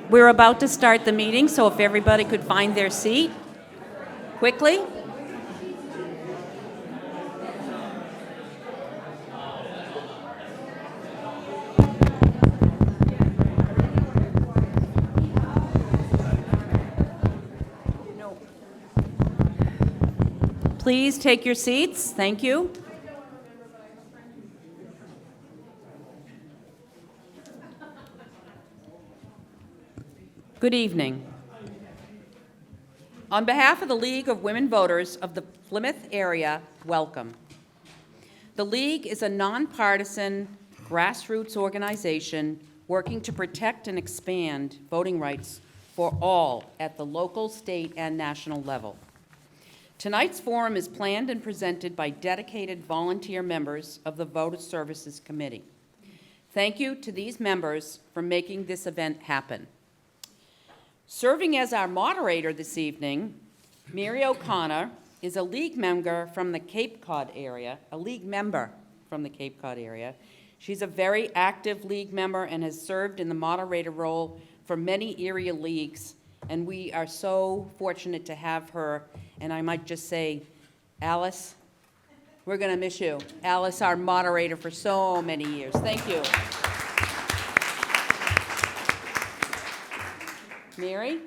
We're about to start the meeting, so if everybody could find their seat quickly. Please take your seats. Thank you. Good evening. On behalf of the League of Women Voters of the Plymouth area, welcome. The League is a nonpartisan grassroots organization working to protect and expand voting rights for all at the local, state, and national level. Tonight's forum is planned and presented by dedicated volunteer members of the Voter Services Committee. Thank you to these members for making this event happen. Serving as our moderator this evening, Mary O'Connor is a league member from the Cape Cod area, She's a very active league member and has served in the moderator role for many area leagues, and we are so fortunate to have her. And I might just say, Alice, we're going to miss you. Alice, our moderator for so many years. Thank you. Mary?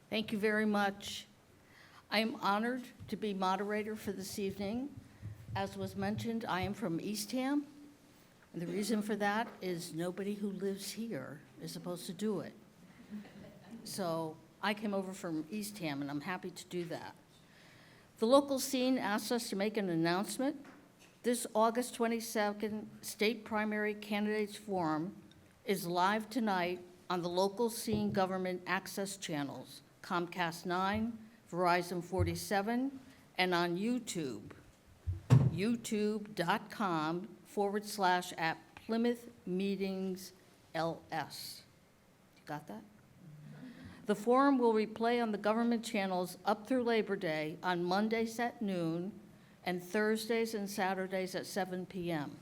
Thank you very much. I am honored to be moderator for this evening. As was mentioned, I am from Eastham, and the reason for that is nobody who lives here is supposed to do it. So I came over from Eastham, and I'm happy to do that. The local scene asked us to make an announcement. This August 22nd State Primary Candidates Forum is live tonight on the local scene government access channels, Comcast 9, Verizon 47, and on YouTube, youtube.com/@PlymouthMeetingsLS. You got that? The forum will replay on the government channels up through Labor Day on Mondays at noon and Thursdays and Saturdays at 7 p.m.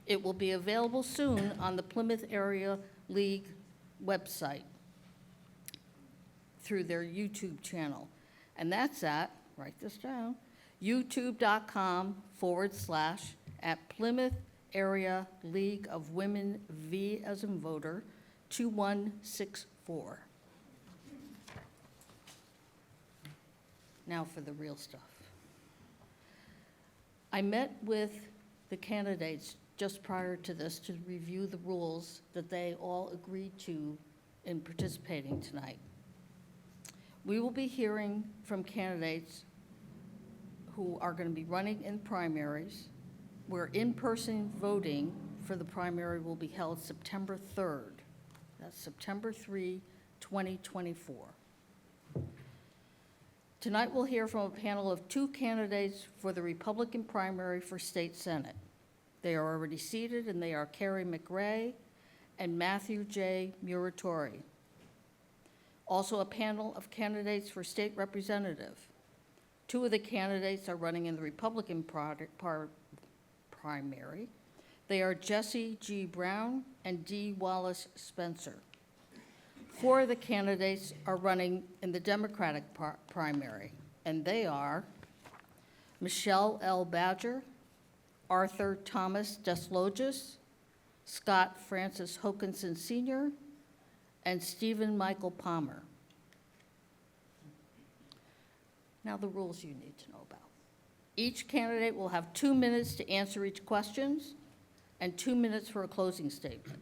It will be available soon on the Plymouth Area League website through their YouTube channel. And that's at, write this down, youtube.com/@Plymouth Area League of Women V as in voter 2164. Now for the real stuff. I met with the candidates just prior to this to review the rules that they all agreed to in participating tonight. We will be hearing from candidates who are going to be running in primaries, where in-person voting for the primary will be held September 3rd. That's September 3, 2024. Tonight we'll hear from a panel of 2 candidates for the Republican primary for state senate. They are already seated, and they are Carrie McRae and Matthew J. Muratori. Also a panel of candidates for state representative. 2 of the candidates are running in the Republican primary. They are Jesse G. Brown and D. Wallace Spencer. 4 of the candidates are running in the Democratic primary, and they are Michelle L. Badger, Arthur Thomas Deslogis, Scott Francis Hokinson Sr., and Stephen Michael Palmer. Now the rules you need to know about. Each candidate will have 2 minutes to answer each question and 2 minutes for a closing statement.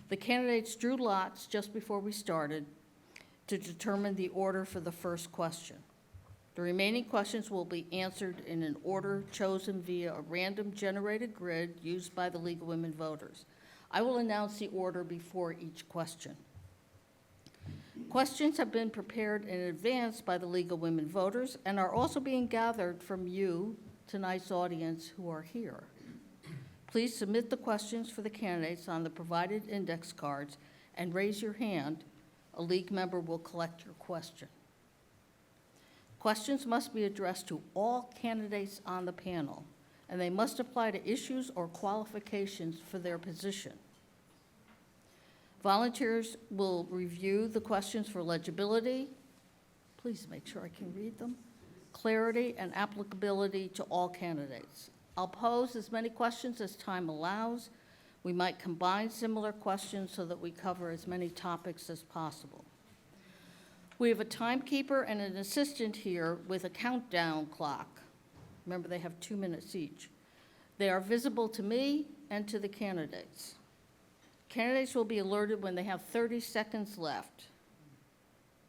The candidates drew lots just before we started to determine the order for the first question. The remaining questions will be answered in an order chosen via a random generated grid used by the League of Women Voters. I will announce the order before each question. Questions have been prepared in advance by the League of Women Voters and are also being gathered from you, tonight's audience, who are here. Please submit the questions for the candidates on the provided index cards and raise your hand. A League member will collect your question. Questions must be addressed to all candidates on the panel, and they must apply to issues or qualifications for their position. Volunteers will review the questions for legibility, please make sure I can read them, clarity, and applicability to all candidates. I'll pose as many questions as time allows. We might combine similar questions so that we cover as many topics as possible. We have a timekeeper and an assistant here with a countdown clock. Remember, they have 2 minutes each. They are visible to me and to the candidates. Candidates will be alerted when they have 30 seconds left.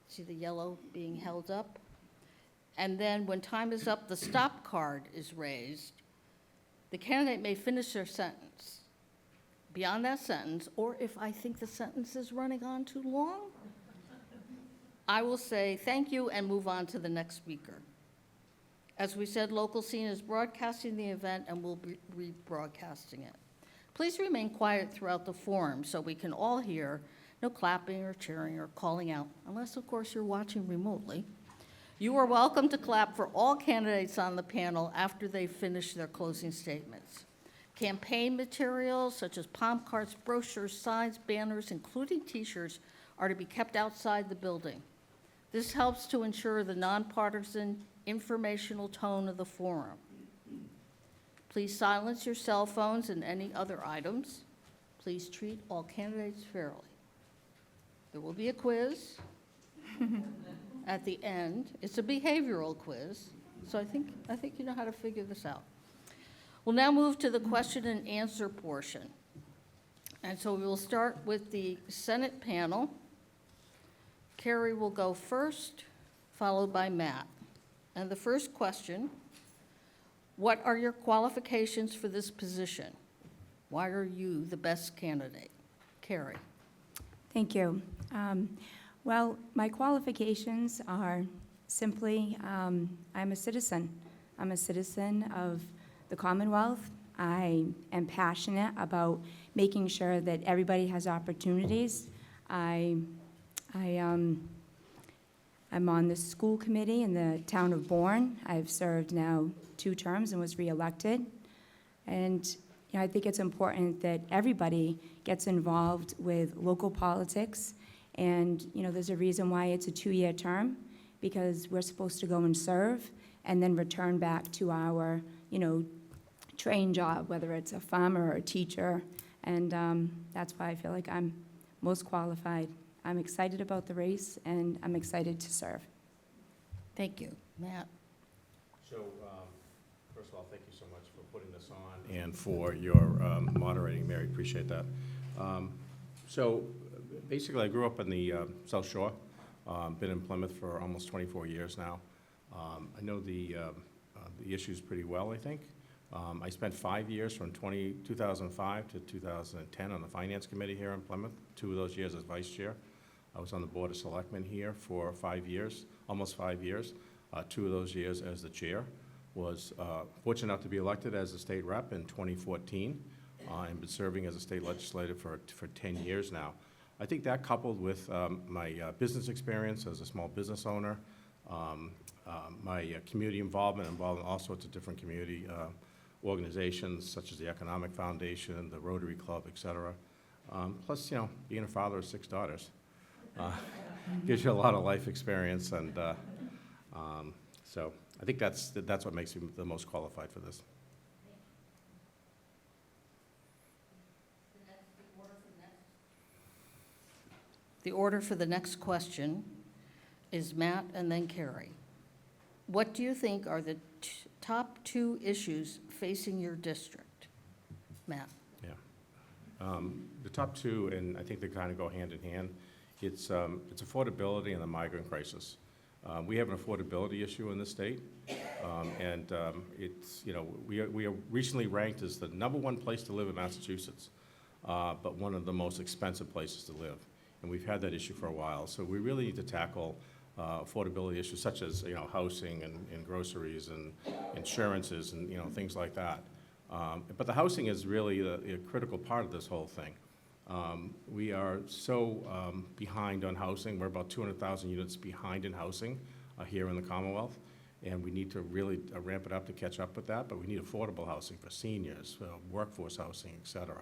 See the yellow being held up? And then when time is up, the stop card is raised. The candidate may finish their sentence. Beyond that sentence, or if I think the sentence is running on too long, I will say thank you and move on to the next speaker. As we said, Local Scene is broadcasting the event and will be rebroadcasting it. Please remain quiet throughout the forum so we can all hear. No clapping or cheering or calling out, unless, of course, you're watching remotely. You are welcome to clap for all candidates on the panel after they finish their closing statements. Campaign materials such as palm cards, brochures, signs, banners, including T-shirts, are to be kept outside the building. This helps to ensure the nonpartisan, informational tone of the forum. Please silence your cell phones and any other items. Please treat all candidates fairly. There will be a quiz at the end. It's a behavioral quiz, so I think you know how to figure this out. We'll now move to the question and answer portion. And so we will start with the Senate panel. Carrie will go first, followed by Matt. And the first question, what are your qualifications for this position? Why are you the best candidate? Carrie. Thank you. Well, my qualifications are simply, I'm a citizen. I'm a citizen of the Commonwealth. I am passionate about making sure that everybody has opportunities. I'm on the school committee in the town of Bourne. I've served now 2 terms and was reelected. And you know, I think it's important that everybody gets involved with local politics. And you know, there's a reason why it's a 2-year term, because we're supposed to go and serve and then return back to our, you know, trained job, whether it's a farmer or a teacher. And that's why I feel like I'm most qualified. I'm excited about the race, and I'm excited to serve. Thank you. Matt. So, first of all, thank you so much for putting this on and for your moderating, Mary. Appreciate that. So, basically, I grew up in the South Shore. Been in Plymouth for almost 24 years now. I know the issues pretty well, I think. I spent 5 years from 2005 to 2010 on the Finance Committee here in Plymouth, 2 of those years as Vice Chair. I was on the Board of Selectmen here for 5 years, almost 5 years. 2 of those years as the Chair. Was fortunate enough to be elected as a state rep in 2014 and been serving as a state legislator for 10 years now. I think that, coupled with my business experience as a small business owner, my community involvement, involved in all sorts of different community organizations such as the Economic Foundation, the Rotary Club, et cetera. Plus, you know, being a father of 6 daughters gives you a lot of life experience, and so I think that's what makes you the most qualified for this. The order for the next question is Matt and then Carrie. What do you think are the top 2 issues facing your district? Matt. Yeah. The top 2, and I think they kind of go hand in hand, it's affordability and the migrant crisis. We have an affordability issue in this state, and it's, you know, we are recently ranked as the #1 place to live in Massachusetts, but one of the most expensive places to live. And we've had that issue for a while. So we really need to tackle affordability issues such as, you know, housing and groceries and insurances and, you know, things like that. But the housing is really a critical part of this whole thing. We are so behind on housing. We're about 200,000 units behind in housing here in the Commonwealth. and we need to really ramp it up to catch up with that, but we need affordable housing for seniors, workforce housing, et cetera.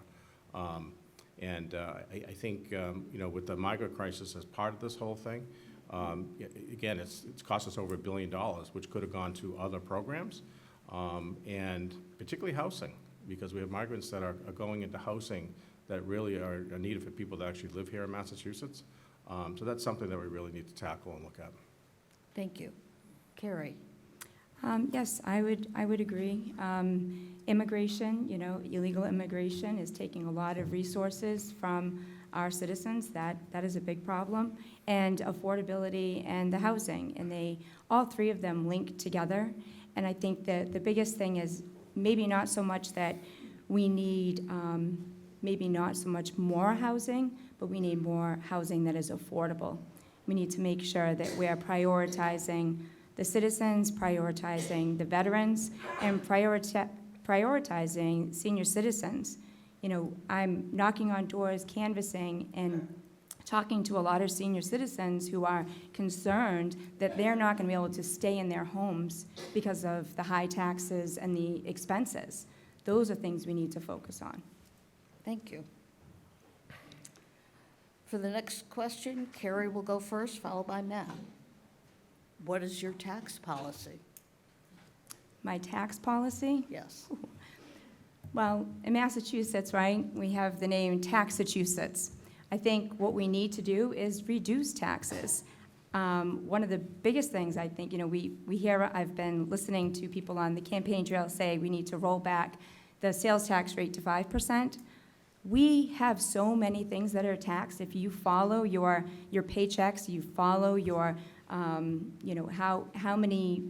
I think, with the migrant crisis as part of this whole thing, again, it's cost us over $1 billion, which could have gone to other programs, and particularly housing, because we have migrants that are going into housing that really are needed for people that actually live here in Massachusetts. So that's something that we really need to tackle and look at. Thank you. Carrie? Yes, I would agree. Immigration, illegal immigration is taking a lot of resources from our citizens. That is a big problem. And affordability and the housing, and all three of them link together. And I think that the biggest thing is maybe not so much that we need, maybe not so much more housing, but we need more housing that is affordable. We need to make sure that we are prioritizing the citizens, prioritizing the veterans, and prioritizing senior citizens. I'm knocking on doors, canvassing, and talking to a lot of senior citizens who are concerned that they're not going to be able to stay in their homes because of the high taxes and the expenses. Those are things we need to focus on. Thank you. For the next question, Carrie will go first, followed by Matt. What is your tax policy? My tax policy? Yes. Well, in Massachusetts, right, we have the name Taxachusetts. I think what we need to do is reduce taxes. One of the biggest things I think, we hear, I've been listening to people on the campaign trail say we need to roll back the sales tax rate to 5%. We have so many things that are taxed. If you follow your paychecks, you follow your, how many,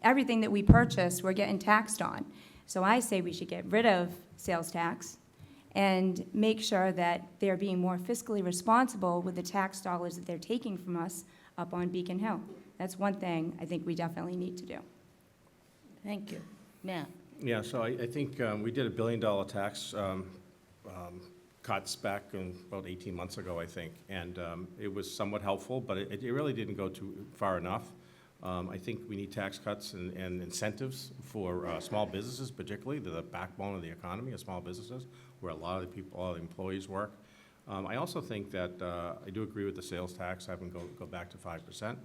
everything that we purchase, we're getting taxed on. So I say we should get rid of sales tax and make sure that they're being more fiscally responsible with the tax dollars that they're taking from us up on Beacon Hill. That's one thing I think we definitely need to do. Thank you. Matt? Yeah, so I think we did $1 billion tax cuts back about 18 months ago, I think, and it was somewhat helpful, but it really didn't go too far enough. I think we need tax cuts and incentives for small businesses, particularly. They're the backbone of the economy of small businesses, where a lot of the people, all the employees work. I also think that I do agree with the sales tax, having go back to 5%.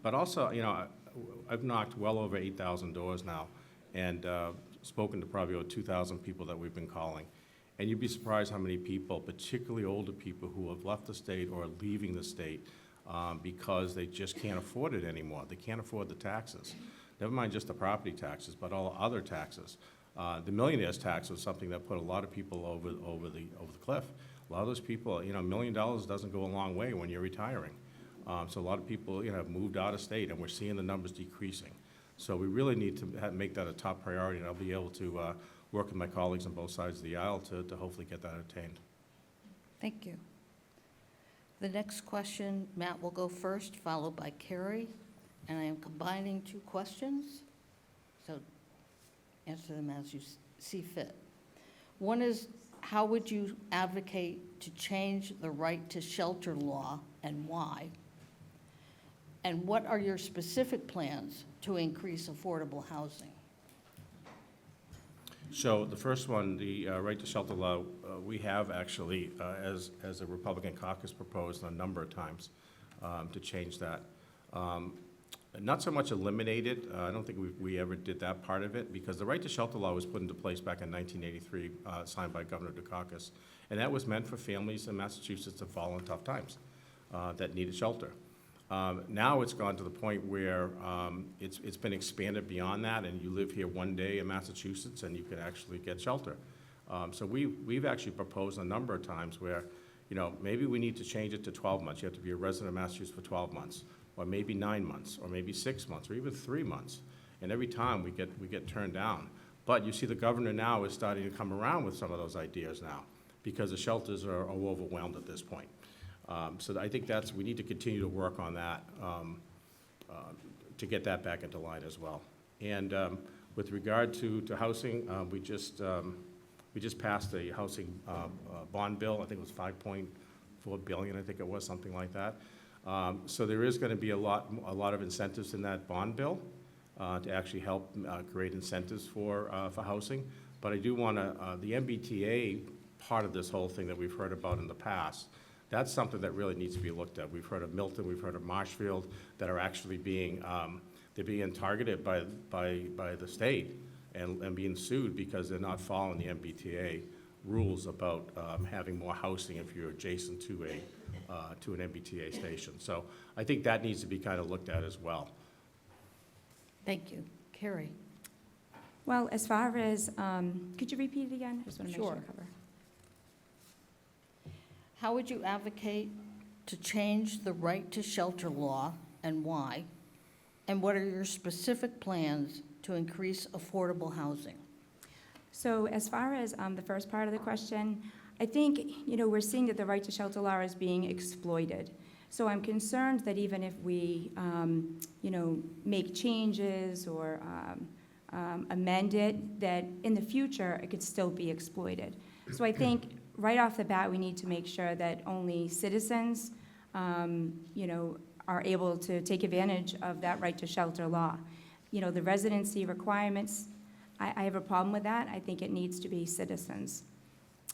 But also, I've knocked well over 8,000 doors now, and spoken to probably over 2,000 people that we've been calling. And you'd be surprised how many people, particularly older people, who have left the state or are leaving the state because they just can't afford it anymore. They can't afford the taxes. Never mind just the property taxes, but all other taxes. The millionaire's tax was something that put a lot of people over the cliff. A lot of those people, $1 million doesn't go a long way when you're retiring. So a lot of people, have moved out of state, and we're seeing the numbers decreasing. So we really need to make that a top priority, and I'll be able to work with my colleagues on both sides of the aisle to hopefully get that attained. Thank you. The next question, Matt will go first, followed by Carrie, and I am combining two questions, so answer them as you see fit. One is, how would you advocate to change the right to shelter law and why? And what are your specific plans to increase affordable housing? So the first one, the right to shelter law, we have actually, as a Republican caucus, proposed a number of times to change that. Not so much eliminate it. I don't think we ever did that part of it, because the right to shelter law was put into place back in 1983, signed by Governor Dukakis, and that was meant for families in Massachusetts that fall in tough times that needed shelter. Now it's gone to the point where it's been expanded beyond that, and you live here one day in Massachusetts and you can actually get shelter. So we've actually proposed a number of times where, maybe we need to change it to 12 months. You have to be a resident of Massachusetts for 12 months, or maybe 9 months, or maybe 6 months, or even 3 months. And every time we get turned down. But you see the governor now is starting to come around with some of those ideas now, because the shelters are overwhelmed at this point. So I think we need to continue to work on that to get that back into line as well. And with regard to housing, we just passed a housing bond bill. I think it was $5.4 billion. I think it was something like that. So there is going to be a lot of incentives in that bond bill to actually help create incentives for housing. But I do want to, the MBTA part of this whole thing that we've heard about in the past, that's something that really needs to be looked at. We've heard of Milton, we've heard of Marshfield, that are actually being, they're being targeted by the state and being sued because they're not following the MBTA rules about having more housing if you're adjacent to an MBTA station. So I think that needs to be kind of looked at as well. Thank you. Carrie? Well, as far as, could you repeat it again? I just want to make sure Sure. I cover. How would you advocate to change the right to shelter law and why? And what are your specific plans to increase affordable housing? So as far as the first part of the question, I think, we're seeing that the right to shelter law is being exploited. So I'm concerned that even if we, make changes or amend it, that in the future, it could still be exploited. So I think right off the bat, we need to make sure that only citizens, are able to take advantage of that right to shelter law. The residency requirements, I have a problem with that. I think it needs to be citizens.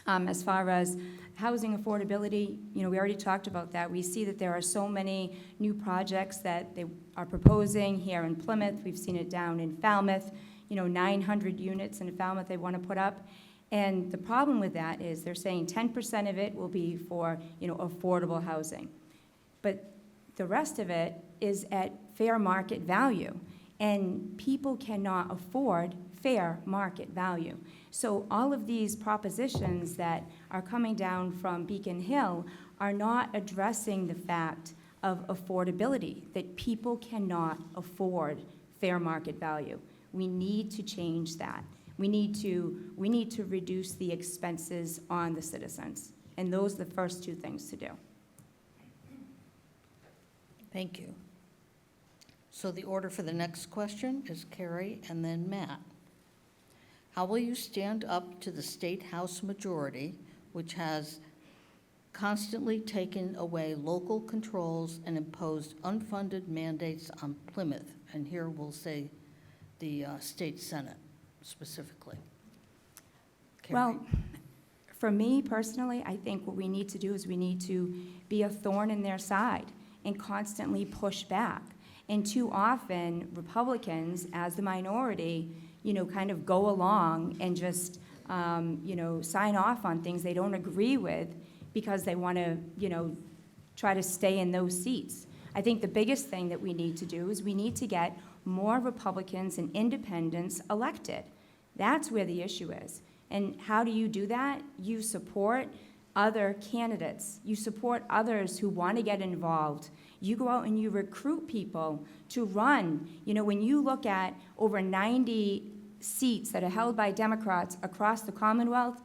As far as housing affordability, we already talked about that. We see that there are so many new projects that they are proposing here in Plymouth. We've seen it down in Falmouth, 900 units in Falmouth they want to put up. And the problem with that is they're saying 10% of it will be for, affordable housing. But the rest of it is at fair market value. And people cannot afford fair market value. So all of these propositions that are coming down from Beacon Hill are not addressing the fact of affordability, that people cannot afford fair market value. We need to change that. We need to reduce the expenses on the citizens. And those are the first two things to do. Thank you. So the order for the next question is Carrie and then Matt. How will you stand up to the State House majority, which has constantly taken away local controls and imposed unfunded mandates on Plymouth? And here we'll say the State Senate specifically. Carrie. Well, for me personally, I think what we need to do is we need to be a thorn in their side and constantly push back. And too often, Republicans, as the minority, kind of go along and just, sign off on things they don't agree with because they want to, try to stay in those seats. I think the biggest thing that we need to do is we need to get more Republicans and independents elected. That's where the issue is. And how do you do that? You support other candidates. You support others who want to get involved. You go out and you recruit people to run. When you look at over 90 seats that are held by Democrats across the Commonwealth,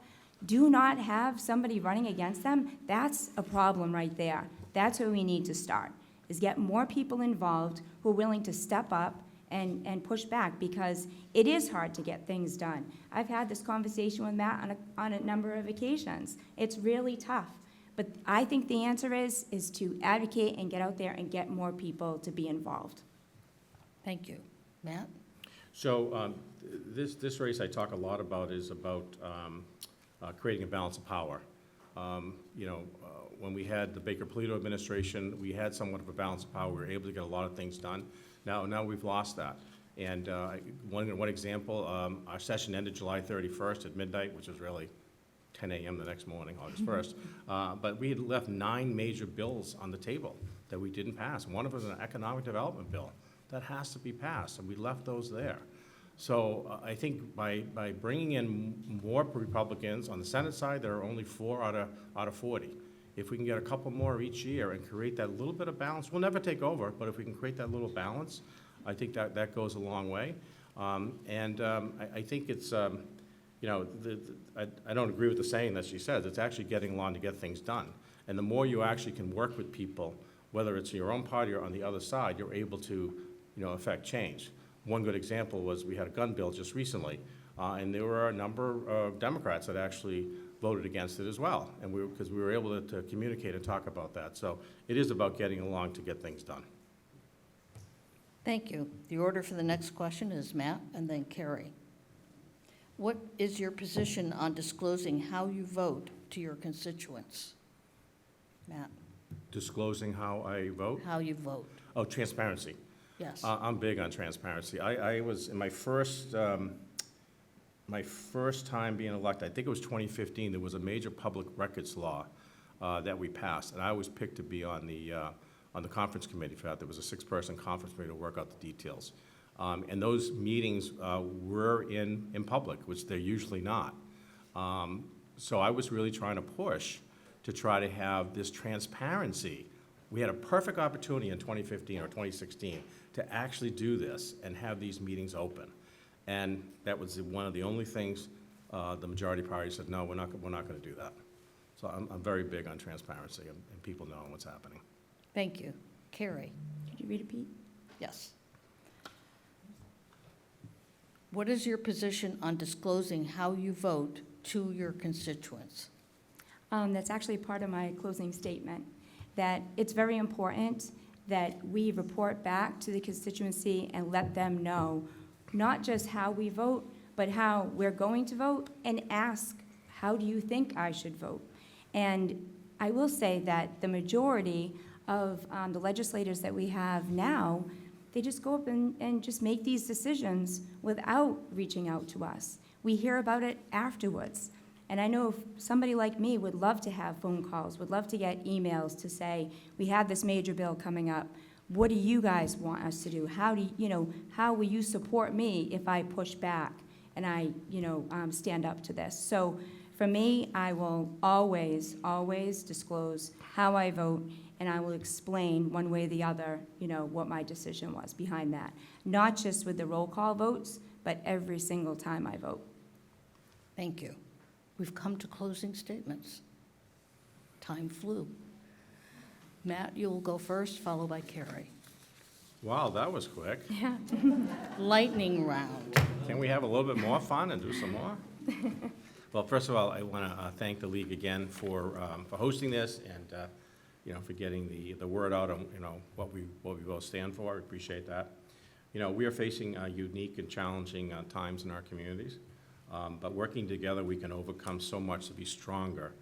do not have somebody running against them, that's a problem right there. That's where we need to start, is get more people involved who are willing to step up and push back, because it is hard to get things done. I've had this conversation with Matt on a number of occasions. It's really tough. But I think the answer is to advocate and get out there and get more people to be involved. Thank you. Matt? So this race I talk a lot about is about creating a balance of power. When we had the Baker-Polito administration, we had somewhat of a balance of power. We were able to get a lot of things done. Now we've lost that. And one example, our session ended July 31st at midnight, which was really 10 a.m. the next morning, August 1st. But we had left 9 major bills on the table that we didn't pass. One of them was an economic development bill. That has to be passed, and we left those there. So I think by bringing in more Republicans on the Senate side, there are only 4 out of 40. If we can get a couple more each year and create that little bit of balance, we'll never take over, but if we can create that little balance, I think that goes a long way. I think it's, I don't agree with the saying that she says. It's actually getting along to get things done. And the more you actually can work with people, whether it's your own party or on the other side, you're able to, affect change. One good example was we had a gun bill just recently, and there were a number of Democrats that actually voted against it as well, and because we were able to communicate and talk about that. So it is about getting along to get things done. Thank you. The order for the next question is Matt and then Carrie. What is your position on disclosing how you vote to your constituents? Matt, Disclosing how I vote? how you vote? Oh, transparency. Yes. I'm big on transparency. I was, in my first time being elected, I think it was 2015, there was a major public records law that we passed, and I was picked to be on the conference committee for that. There was a 6-person conference committee to work out the details. And those meetings were in public, which they're usually not. So I was really trying to push to try to have this transparency. We had a perfect opportunity in 2015 or 2016 to actually do this and have these meetings open. And that was one of the only things the majority party said, no, we're not going to do that. So I'm very big on transparency and people knowing what's happening. Thank you. Carrie? Could you read it, Pete? Yes. What is your position on disclosing how you vote to your constituents? That's actually part of my closing statement, that it's very important that we report back to the constituency and let them know not just how we vote, but how we're going to vote, and ask, how do you think I should vote? And I will say that the majority of the legislators that we have now, they just go up and just make these decisions without reaching out to us. We hear about it afterwards. And I know if somebody like me would love to have phone calls, would love to get emails to say, we have this major bill coming up. What do you guys want us to do? How will you support me if I push back and I, stand up to this? So for me, I will always, always disclose how I vote, and I will explain one way or the other, what my decision was behind that. Not just with the roll call votes, but every single time I vote. Thank you. We've come to closing statements. Time flew. Matt, you'll go first, followed by Carrie. Wow, that was quick. Yeah. Lightning round. Can we have a little bit more fun and do some more? Well, first of all, I want to thank the league again for hosting this and for getting the word out on what we both stand for. I appreciate that. We are facing unique and challenging times in our communities, but working together, we can overcome so much to be stronger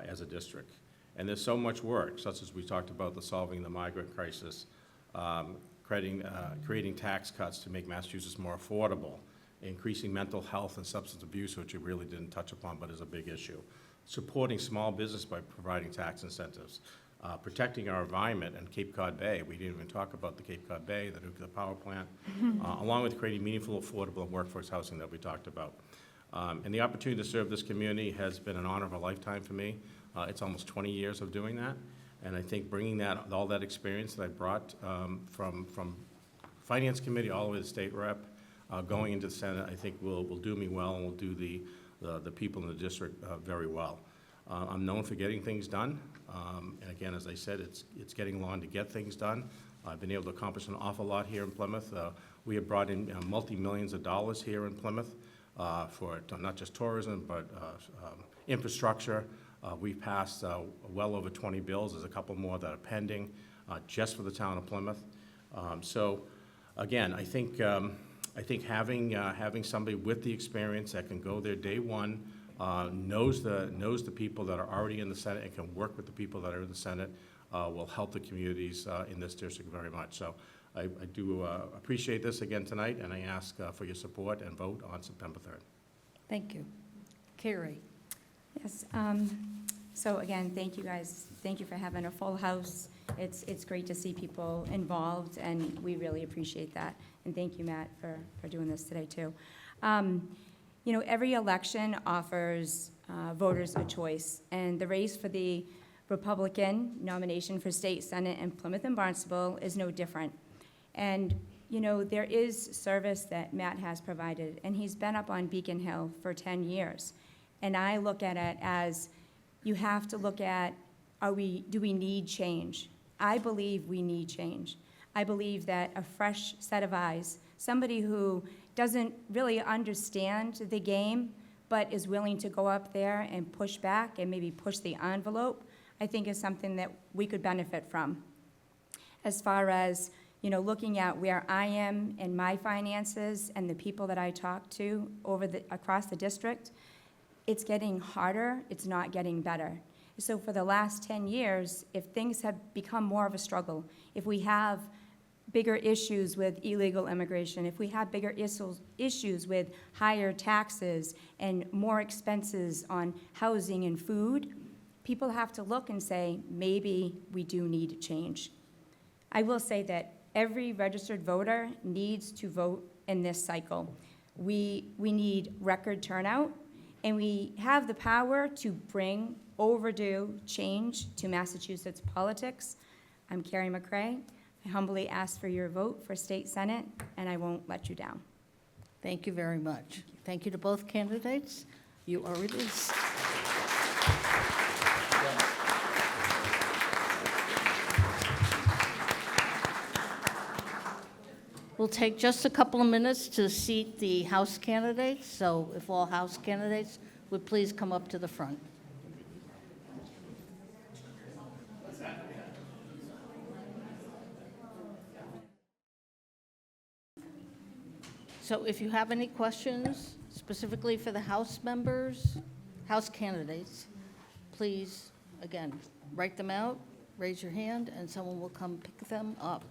as a district. And there's so much work, such as we talked about solving the migrant crisis, creating tax cuts to make Massachusetts more affordable, increasing mental health and substance abuse, which you really didn't touch upon but is a big issue, supporting small business by providing tax incentives, protecting our environment and Cape Cod Bay. We didn't even talk about the Cape Cod Bay, the nuclear power plant, along with creating meaningful, affordable, and workforce housing that we talked about. And the opportunity to serve this community has been an honor of a lifetime for me. It's almost 20 years of doing that, and I think bringing all that experience that I brought from Finance Committee all the way to state rep, going into the Senate, I think will do me well and will do the people in the district very well. I'm known for getting things done, and again, as I said, it's getting long to get things done. I've been able to accomplish an awful lot here in Plymouth. We have brought in multi-millions of dollars here in Plymouth for not just tourism, but infrastructure. We've passed well over 20 bills. There's a couple more that are pending just for the town of Plymouth. So again, I think having somebody with the experience that can go there day one, knows the people that are already in the Senate and can work with the people that are in the Senate will help the communities in this district very much. So I do appreciate this again tonight, and I ask for your support and vote on September 3rd. Thank you. Carrie? Yes, so again, thank you guys. Thank you for having a full house. It's great to see people involved, and we really appreciate that. And thank you, Matt, for doing this today, too. Every election offers voters a choice, and the race for the Republican nomination for state senate in Plymouth and Barnstable is no different. And, there is service that Matt has provided, and he's been up on Beacon Hill for 10 years. And I look at it as, you have to look at, do we need change? I believe we need change. I believe that a fresh set of eyes, somebody who doesn't really understand the game, but is willing to go up there and push back and maybe push the envelope, I think is something that we could benefit from. As far as You know, looking at where I am in my finances and the people that I talk to across the district, it's getting harder, it's not getting better. So for the last 10 years, if things have become more of a struggle, if we have bigger issues with illegal immigration, if we have bigger issues with higher taxes and more expenses on housing and food, people have to look and say, maybe we do need to change. I will say that every registered voter needs to vote in this cycle. We need record turnout, and we have the power to bring overdue change to Massachusetts politics. I'm Carrie McRae. I humbly ask for your vote for State Senate, and I won't let you down. Thank you very much. Thank you to both candidates. You are released. We'll take just a couple of minutes to seat the House candidates, so if all House candidates would please come up to the front. So if you have any questions specifically for the House members, House candidates, please, again, write them out, raise your hand, and someone will come pick them up.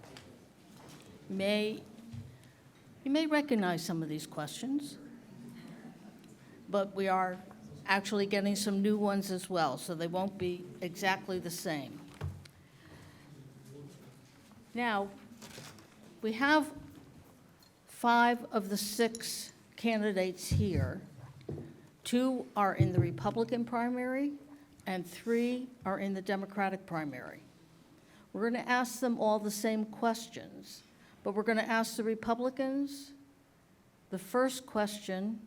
You may recognize some of these questions, but we are actually getting some new ones as well, so they won't be exactly the same. Now, we have 5 of the 6 candidates here. 2 are in the Republican primary, and 3 are in the Democratic primary. We're going to ask them all the same questions, but we're going to ask the Republicans the first question,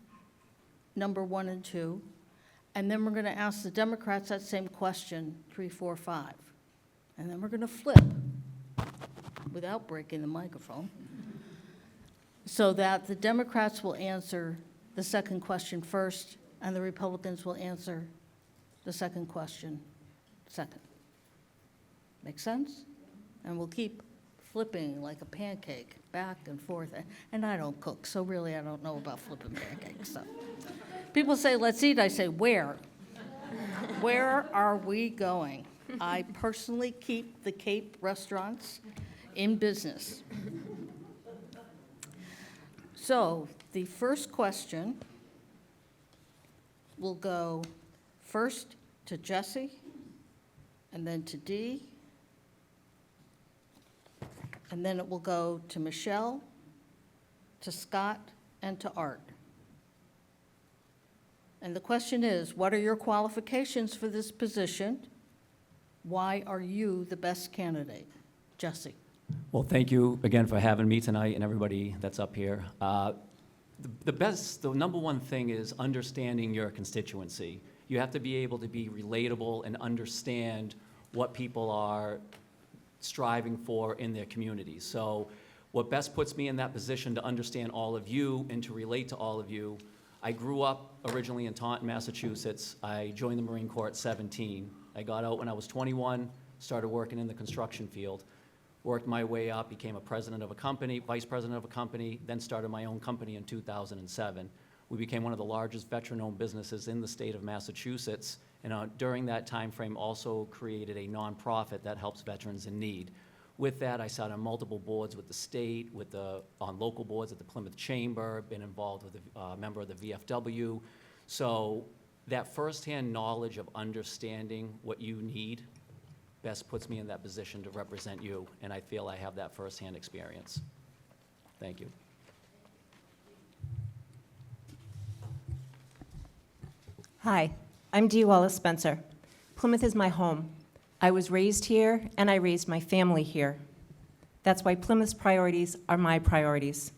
number 1 and 2, and then we're going to ask the Democrats that same question, 3, 4, 5. And then we're going to flip without breaking the microphone, so that the Democrats will answer the second question first, and the Republicans will answer the second question second. Make sense? And we'll keep flipping like a pancake back and forth. And I don't cook, so really I don't know about flipping pancakes. So people say, let's eat. I say, where? Where are we going? I personally keep the Cape restaurants in business. So the first question will go first to Jesse, and then to Dee, and then it will go to Michelle, to Scott, and to Art. And the question is, what are your qualifications for this position? Why are you the best candidate? Jesse. Well, thank you again for having me tonight and everybody that's up here. The number one thing is understanding your constituency. You have to be able to be relatable and understand what people are striving for in their communities. So what best puts me in that position to understand all of you and to relate to all of you, I grew up originally in Taunton, Massachusetts. I joined the Marine Corps at 17. I got out when I was 21, started working in the construction field. Worked my way up, became a president of a company, vice president of a company, then started my own company in 2007. We became one of the largest veteran-owned businesses in the state of Massachusetts, and during that time frame also created a nonprofit that helps veterans in need. With that, I sat on multiple boards with the state, on local boards at the Plymouth Chamber, been involved with a member of the VFW. So that firsthand knowledge of understanding what you need best puts me in that position to represent you, and I feel I have that firsthand experience. Thank you. Hi, I'm Dee Wallace Spencer. Plymouth is my home. I was raised here, and I raised my family here. That's why Plymouth's priorities are my priorities.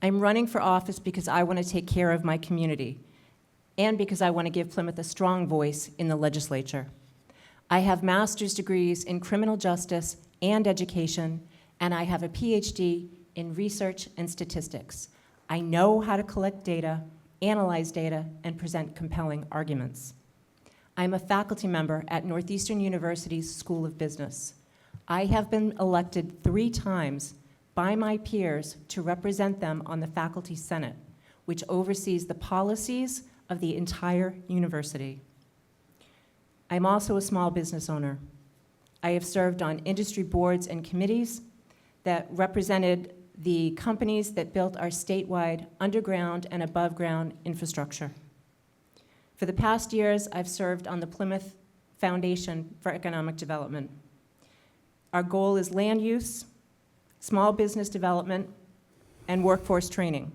I'm running for office because I want to take care of my community, and because I want to give Plymouth a strong voice in the legislature. I have master's degrees in criminal justice and education, and I have a PhD in research and statistics. I know how to collect data, analyze data, and present compelling arguments. I'm a faculty member at Northeastern University's School of Business. I have been elected 3 times by my peers to represent them on the Faculty Senate, which oversees the policies of the entire university. I'm also a small business owner. I have served on industry boards and committees that represented the companies that built our statewide underground and above-ground infrastructure. For the past years, I've served on the Plymouth Foundation for Economic Development. Our goal is land use, small business development, and workforce training.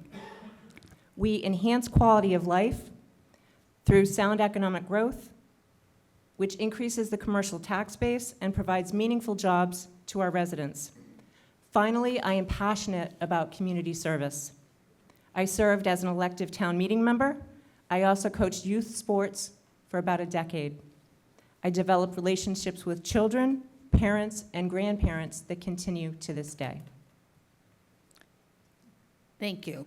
We enhance quality of life through sound economic growth, which increases the commercial tax base and provides meaningful jobs to our residents. Finally, I am passionate about community service. I served as an elective town meeting member. I also coached youth sports for about a decade. I developed relationships with children, parents, and grandparents that continue to this day. Thank you.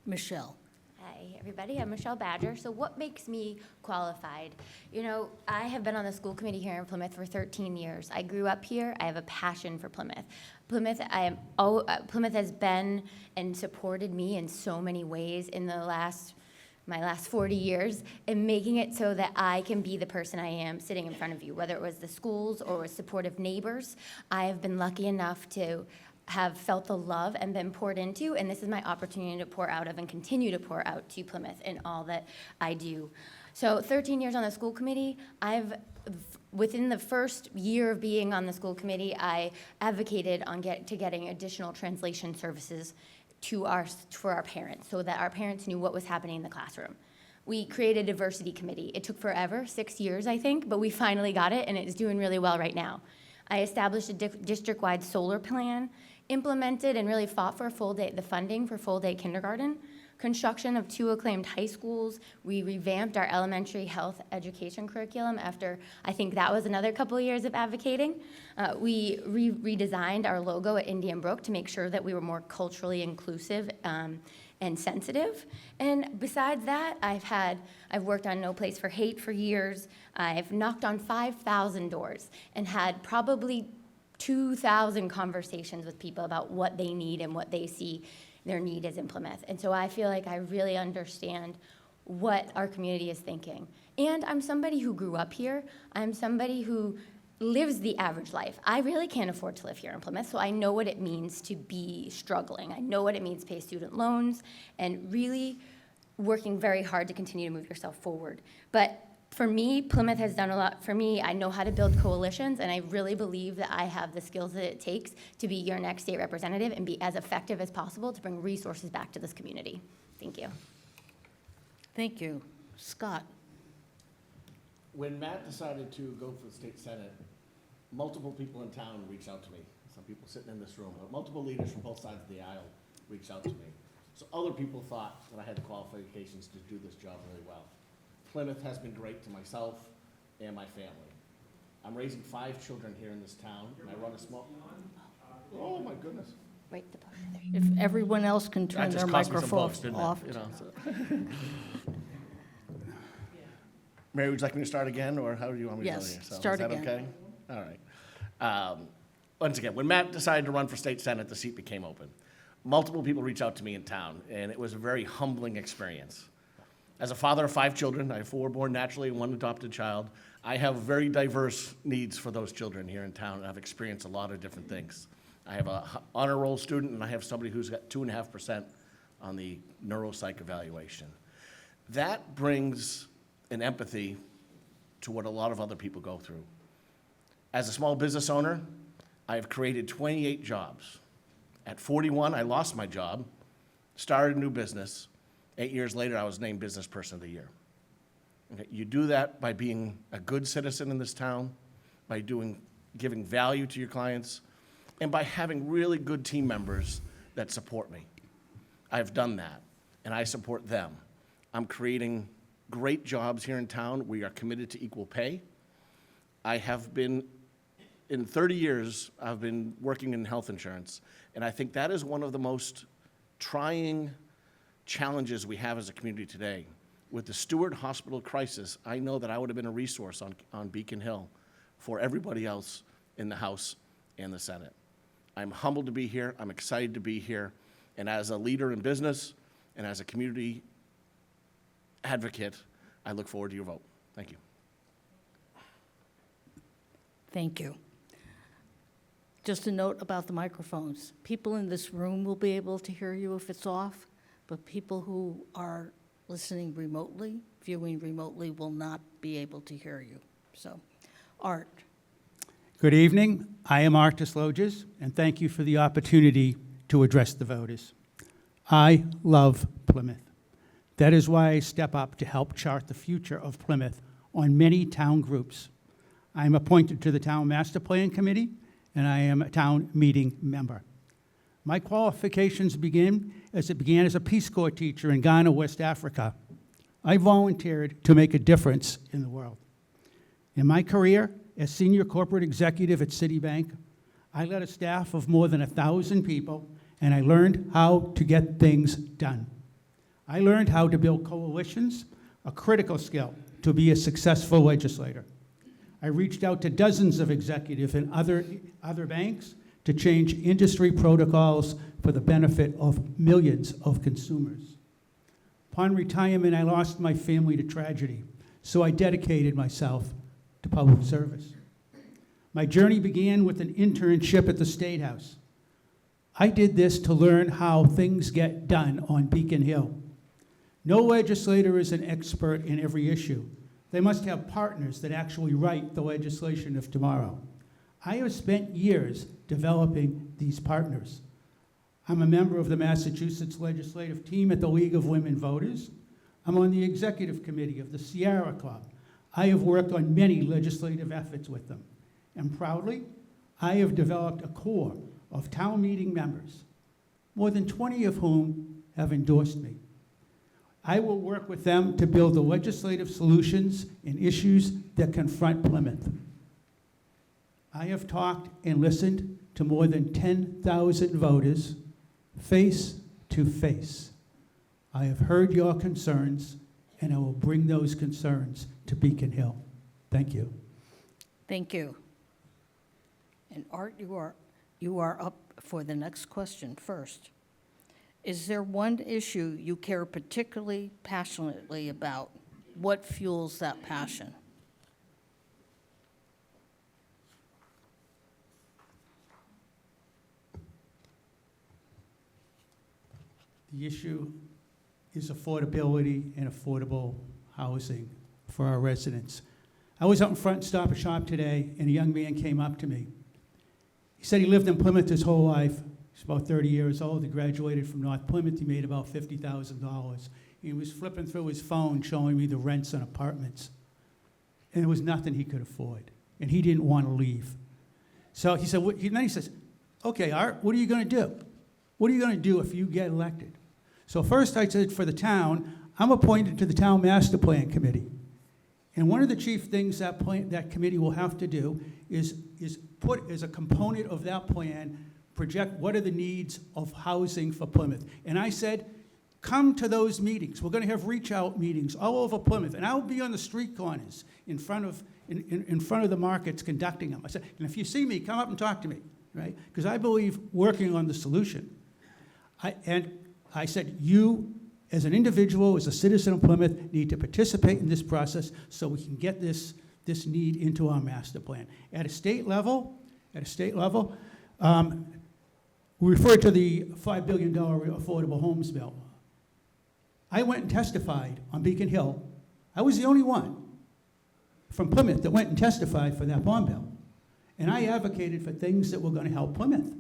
Michelle. Hi, everybody. I'm Michelle Badger. So what makes me qualified? You know, I have been on the school committee here in Plymouth for 13 years. I grew up here. I have a passion for Plymouth. Plymouth has been and supported me in so many ways in my last 40 years, and making it so that I can be the person I am sitting in front of you, whether it was the schools or with supportive neighbors. I have been lucky enough to have felt the love and been poured into, and this is my opportunity to pour out of and continue to pour out to Plymouth in all that I do. So 13 years on the school committee, within the first year of being on the school committee, I advocated on getting additional translation services for our parents, so that our parents knew what was happening in the classroom. We created a diversity committee. It took forever, 6 years, I think, but we finally got it, and it's doing really well right now. I established a district-wide solar plan, implemented and really fought for the funding for full-day kindergarten, construction of 2 acclaimed high schools. We revamped our elementary health education curriculum after, I think that was another couple of years of advocating. We redesigned our logo at Indian Brook to make sure that we were more culturally inclusive and sensitive. And besides that, I've worked on No Place for Hate for years. I've knocked on 5,000 doors and had probably 2,000 conversations with people about what they need and what they see their need is in Plymouth. And so I feel like I really understand what our community is thinking. And I'm somebody who grew up here. I'm somebody who lives the average life. I really can't afford to live here in Plymouth, so I know what it means to be struggling. I know what it means to pay student loans and really working very hard to continue to move yourself forward. But for me, Plymouth has done a lot for me. I know how to build coalitions, and I really believe that I have the skills that it takes to be your next state representative and be as effective as possible to bring resources back to this community. Thank you. Thank you. Scott. When Matt decided to go for the state senate, multiple people in town reached out to me. Some people sitting in this room, but multiple leaders from both sides of the aisle reached out to me. So other people thought that I had the qualifications to do this job really well. Plymouth has been great to myself and my family. I'm raising 5 children here in this town, and I run a small. Oh my goodness! Right, the poster there. If everyone else can turn That their just cost me some microphones bucks, didn't off. it? You know, so. Mary, would you like me to start again, or how do you want me to go Yes, here? So, start is that again. okay? All right. Once again, when Matt decided to run for state senate, the seat became open. Multiple people reached out to me in town, and it was a very humbling experience. As a father of 5 children, I have 4 born naturally and 1 adopted child. I have very diverse needs for those children here in town, and I've experienced a lot of different things. I have a honor roll student, and I have somebody who's got 2.5% on the neuropsych evaluation. That brings an empathy to what a lot of other people go through. As a small business owner, I have created 28 jobs. At 41, I lost my job, started a new business. 8 years later, I was named Business Person of the Year. Okay, you do that by being a good citizen in this town, by giving value to your clients, and by having really good team members that support me. I've done that, and I support them. I'm creating great jobs here in town. We are committed to equal pay. I have been, in 30 years, I've been working in health insurance, and I think that is one of the most trying challenges we have as a community today. With the Stewart Hospital crisis, I know that I would have been a resource on Beacon Hill for everybody else in the House and the Senate. I'm humbled to be here. I'm excited to be here. And as a leader in business and as a community advocate, I look forward to your vote. Thank you. Thank you. Just a note about the microphones. People in this room will be able to hear you if it's off, but people who are listening remotely, viewing remotely, will not be able to hear you. So, Art. Good evening. I am Art Desloges, and thank you for the opportunity to address the voters. I love Plymouth. That is why I step up to help chart the future of Plymouth on many town groups. I am appointed to the Town Master Plan Committee, and I am a town meeting member. My qualifications began as a Peace Corps teacher in Ghana, West Africa. I volunteered to make a difference in the world. In my career as senior corporate executive at Citibank, I led a staff of more than 1,000 people, and I learned how to get things done. I learned how to build coalitions, a critical skill to be a successful legislator. I reached out to dozens of executives in other banks to change industry protocols for the benefit of millions of consumers. Upon retirement, I lost my family to tragedy, so I dedicated myself to public service. My journey began with an internship at the State House. I did this to learn how things get done on Beacon Hill. No legislator is an expert in every issue. They must have partners that actually write the legislation of tomorrow. I have spent years developing these partners. I'm a member of the Massachusetts legislative team at the League of Women Voters. I'm on the executive committee of the Sierra Club. I have worked on many legislative efforts with them. And proudly, I have developed a core of town meeting members, more than 20 of whom have endorsed me. I will work with them to build the legislative solutions and issues that confront Plymouth. I have talked and listened to more than 10,000 voters face to face. I have heard your concerns, and I will bring those concerns to Beacon Hill. Thank you. Thank you. And Art, you are up for the next question first. Is there one issue you care particularly passionately about? What fuels that passion? The issue is affordability and affordable housing for our residents. I was out in front Stop and Shop today, and a young man came up to me. He said he lived in Plymouth his whole life. He's about 30 years old. He graduated from North Plymouth. He made about $50,000. He was flipping through his phone showing me the rents on apartments. And it was nothing he could afford. And he didn't want to leave. So he said, then he says, okay, Art, what are you going to do? What are you going to do if you get elected? So first I said, for the town, I'm appointed to the Town Master Plan Committee. And one of the chief things that committee will have to do is put as a component of that plan, project what are the needs of housing for Plymouth. And I said, come to those meetings. We're going to have reach-out meetings all over Plymouth, and I'll be on the street corners in front of the markets conducting them. I said, and if you see me, come up and talk to me, right? Because I believe working on the solution. I said, you, as an individual, as a citizen of Plymouth, need to participate in this process so we can get this need into our master plan. At a state level, we refer to the $5 billion affordable homes bill. I went and testified on Beacon Hill. I was the only one from Plymouth that went and testified for that bond bill. And I advocated for things that were going to help Plymouth,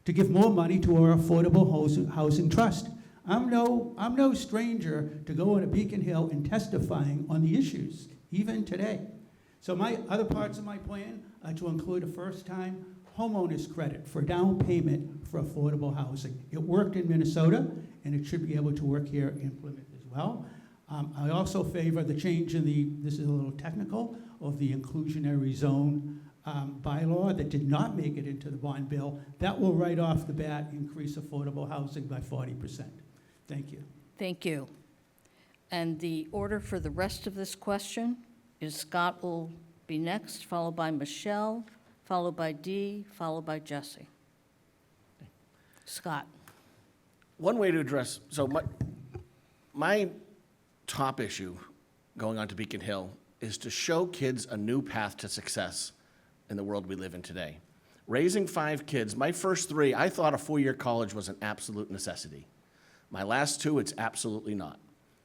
to give more money to our affordable housing trust. I'm no stranger to going to Beacon Hill and testifying on the issues, even today. So my other parts of my plan are to include a first-time homeowners credit for down payment for affordable housing. It worked in Minnesota, and it should be able to work here in Plymouth as well. I also favor the change in this is a little technical, of the inclusionary zone bylaw that did not make it into the bond bill. That will right off the bat increase affordable housing by 40%. Thank you. Thank you. And the order for the rest of this question is Scott will be next, followed by Michelle, followed by Dee, followed by Jesse. Scott? One way to address, so my top issue going on to Beacon Hill is to show kids a new path to success in the world we live in today. Raising 5 kids, my first 3, I thought a 4-year college was an absolute necessity. My last 2, it's absolutely not.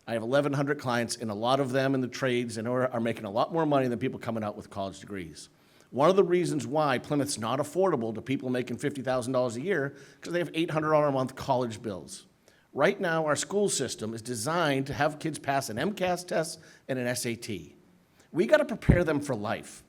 I have 1,100 clients, and a lot of them in the trades and are making a lot more money than people coming out with college degrees. One of the reasons why Plymouth's not affordable to people making $50,000 a year, because they have $800 a month college bills. Right now, our school system is designed to have kids pass an MCAS test and an SAT. We got to prepare them for life.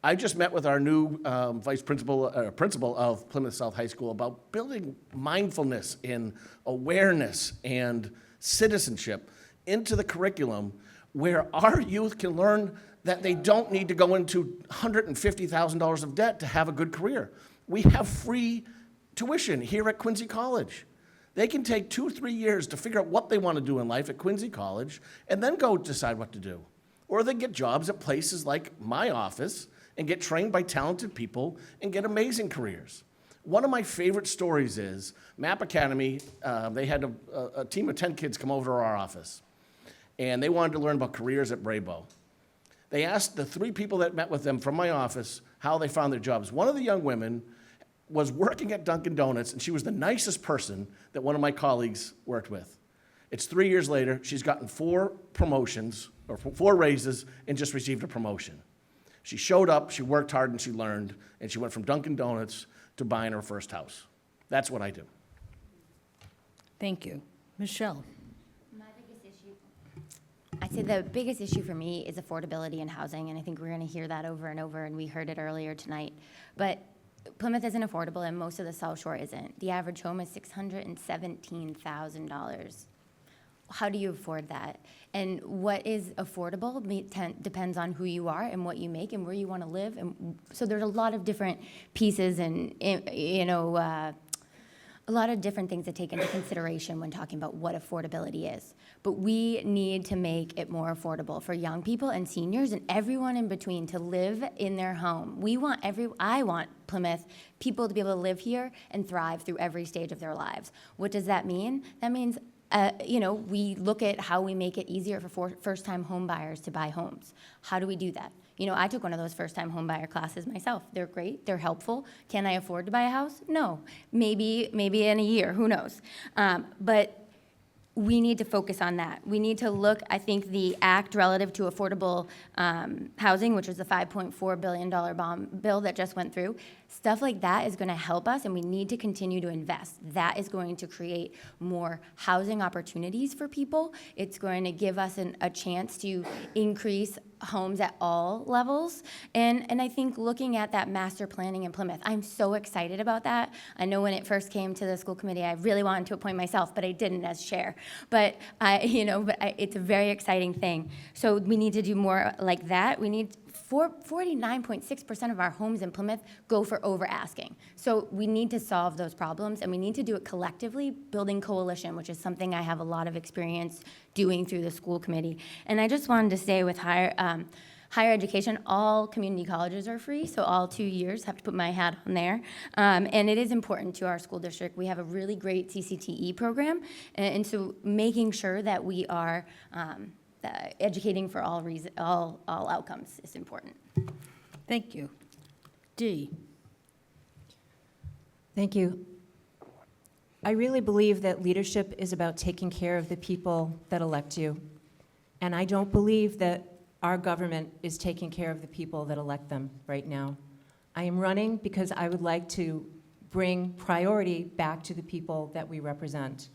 I just met with our new principal of Plymouth South High School about building mindfulness and awareness and citizenship into the curriculum where our youth can learn that they don't need to go into $150,000 of debt to have a good career. We have free tuition here at Quincy College. They can take 2 or 3 years to figure out what they want to do in life at Quincy College and then go decide what to do. Or they get jobs at places like my office and get trained by talented people and get amazing careers. One of my favorite stories is Map Academy. They had a team of 10 kids come over to our office, and they wanted to learn about careers at Braybo. They asked the 3 people that met with them from my office how they found their jobs. One of the young women was working at Dunkin' Donuts, and she was the nicest person that one of my colleagues worked with. It's 3 years later, she's gotten 4 promotions, or 4 raises, and just received a promotion. She showed up, she worked hard, and she learned, and she went from Dunkin' Donuts to buying her first house. That's what I do. Thank you. Michelle? My biggest issue, I'd say the biggest issue for me is affordability in housing, and I think we're going to hear that over and over, and we heard it earlier tonight. But Plymouth isn't affordable, and most of the South Shore isn't. The average home is $617,000. How do you afford that? And what is affordable depends on who you are and what you make and where you want to live. And so there's a lot of different pieces and, a lot of different things to take into consideration when talking about what affordability is. But we need to make it more affordable for young people and seniors and everyone in between to live in their home. I want Plymouth people to be able to live here and thrive through every stage of their lives. What does that mean? That means we look at how we make it easier for first-time home buyers to buy homes. How do we do that? I took one of those first-time home buyer classes myself. They're great, they're helpful. Can I afford to buy a house? No. Maybe in a year, who knows? But we need to focus on that. We need to look, I think the act relative to affordable housing, which was the $5.4 billion bond bill that just went through, stuff like that is going to help us, and we need to continue to invest. That is going to create more housing opportunities for people. It's going to give us a chance to increase homes at all levels. And I think looking at that master planning in Plymouth, I'm so excited about that. I know when it first came to the school committee, I really wanted to appoint myself, but I didn't as chair. But it's a very exciting thing. So we need to do more like that. We need 49.6% of our homes in Plymouth go for over asking. So we need to solve those problems, and we need to do it collectively, building coalition, which is something I have a lot of experience doing through the school committee. And I just wanted to say with higher education, all community colleges are free, so all 2 years, have to put my hat on there. And it is important to our school district. We have a really great CCTE program, and so making sure that we are educating for all outcomes is important. Thank you. Dee? Thank you. I really believe that leadership is about taking care of the people that elect you. And I don't believe that our government is taking care of the people that elect them right now. I am running because I would like to bring priority back to the people that we represent.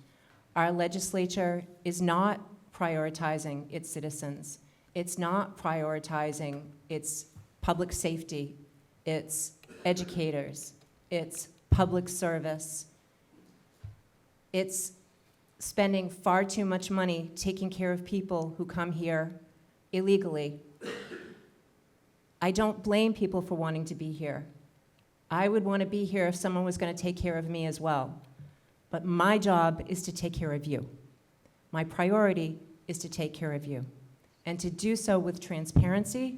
Our legislature is not prioritizing its citizens. It's not prioritizing its public safety, its educators, its public service. It's spending far too much money taking care of people who come here illegally. I don't blame people for wanting to be here. I would want to be here if someone was going to take care of me as well. But my job is to take care of you. My priority is to take care of you, and to do so with transparency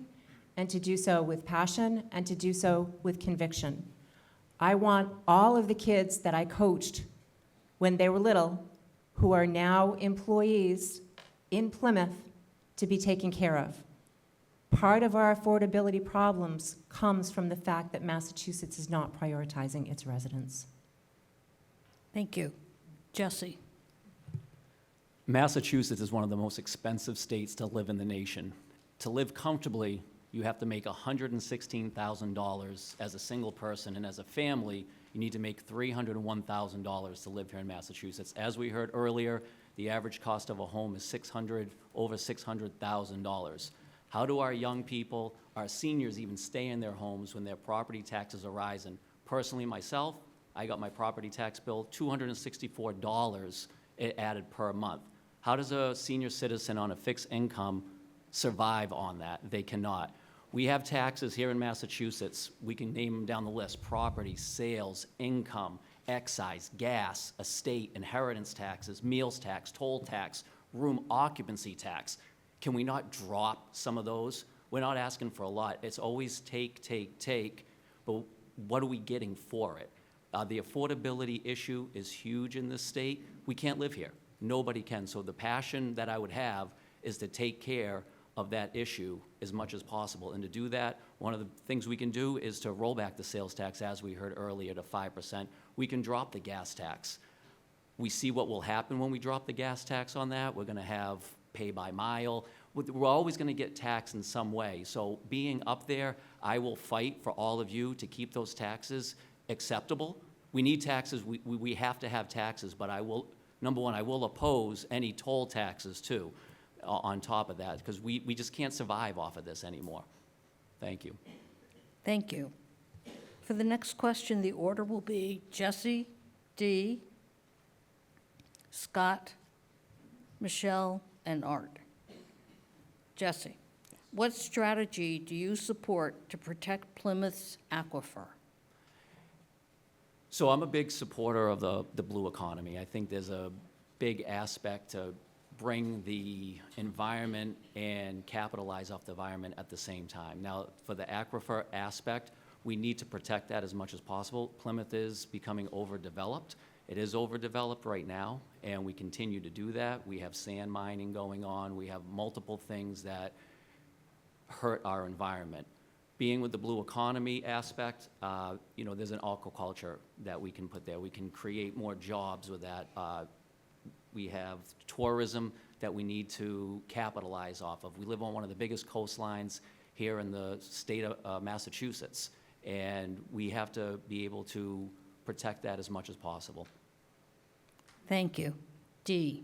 and to do so with passion, and to do so with conviction. I want all of the kids that I coached when they were little, who are now employees in Plymouth, to be taken care of. Part of our affordability problems comes from the fact that Massachusetts is not prioritizing its residents. Thank you. Jesse? Massachusetts is one of the most expensive states to live in the nation. To live comfortably, you have to make $116,000 as a single person, and as a family, you need to make $301,000 to live here in Massachusetts. As we heard earlier, the average cost of a home is over $600,000. How do our young people, our seniors, even stay in their homes when their property taxes are rising? Personally, myself, I got my property tax bill, $264 it added per month. How does a senior citizen on a fixed income survive on that? They cannot. We have taxes here in Massachusetts. We can name them down the list: property, sales, income, excise, gas, estate, inheritance taxes, meals tax, toll tax, room occupancy tax. Can we not drop some of those? We're not asking for a lot. It's always take, but what are we getting for it? The affordability issue is huge in this state. We can't live here. Nobody can. So the passion that I would have is to take care of that issue as much as possible. And to do that, one of the things we can do is to roll back the sales tax, as we heard earlier, to 5%. We can drop the gas tax. We see what will happen when we drop the gas tax on that. We're going to have pay by mile. We're always going to get taxed in some way. So being up there, I will fight for all of you to keep those taxes acceptable. We need taxes. We have to have taxes, but I will, number one, I will oppose any toll taxes too on top of that, because we just can't survive off of this anymore. Thank you. Thank you. For the next question, the order will be Jesse, Dee, Scott, Michelle, and Art. Jesse, what strategy do you support to protect Plymouth's aquifer? So I'm a big supporter of the blue economy. I think there's a big aspect to bring the environment and capitalize off the environment at the same time. Now, for the aquifer aspect, we need to protect that as much as possible. Plymouth is becoming overdeveloped. It is overdeveloped right now, and we continue to do that. We have sand mining going on. We have multiple things that hurt our environment. Being with the blue economy aspect, there's an aquaculture that we can put there. We can create more jobs with that. We have tourism that we need to capitalize off of. We live on one of the biggest coastlines here in the state of Massachusetts, and we have to be able to protect that as much as possible. Thank you. Dee.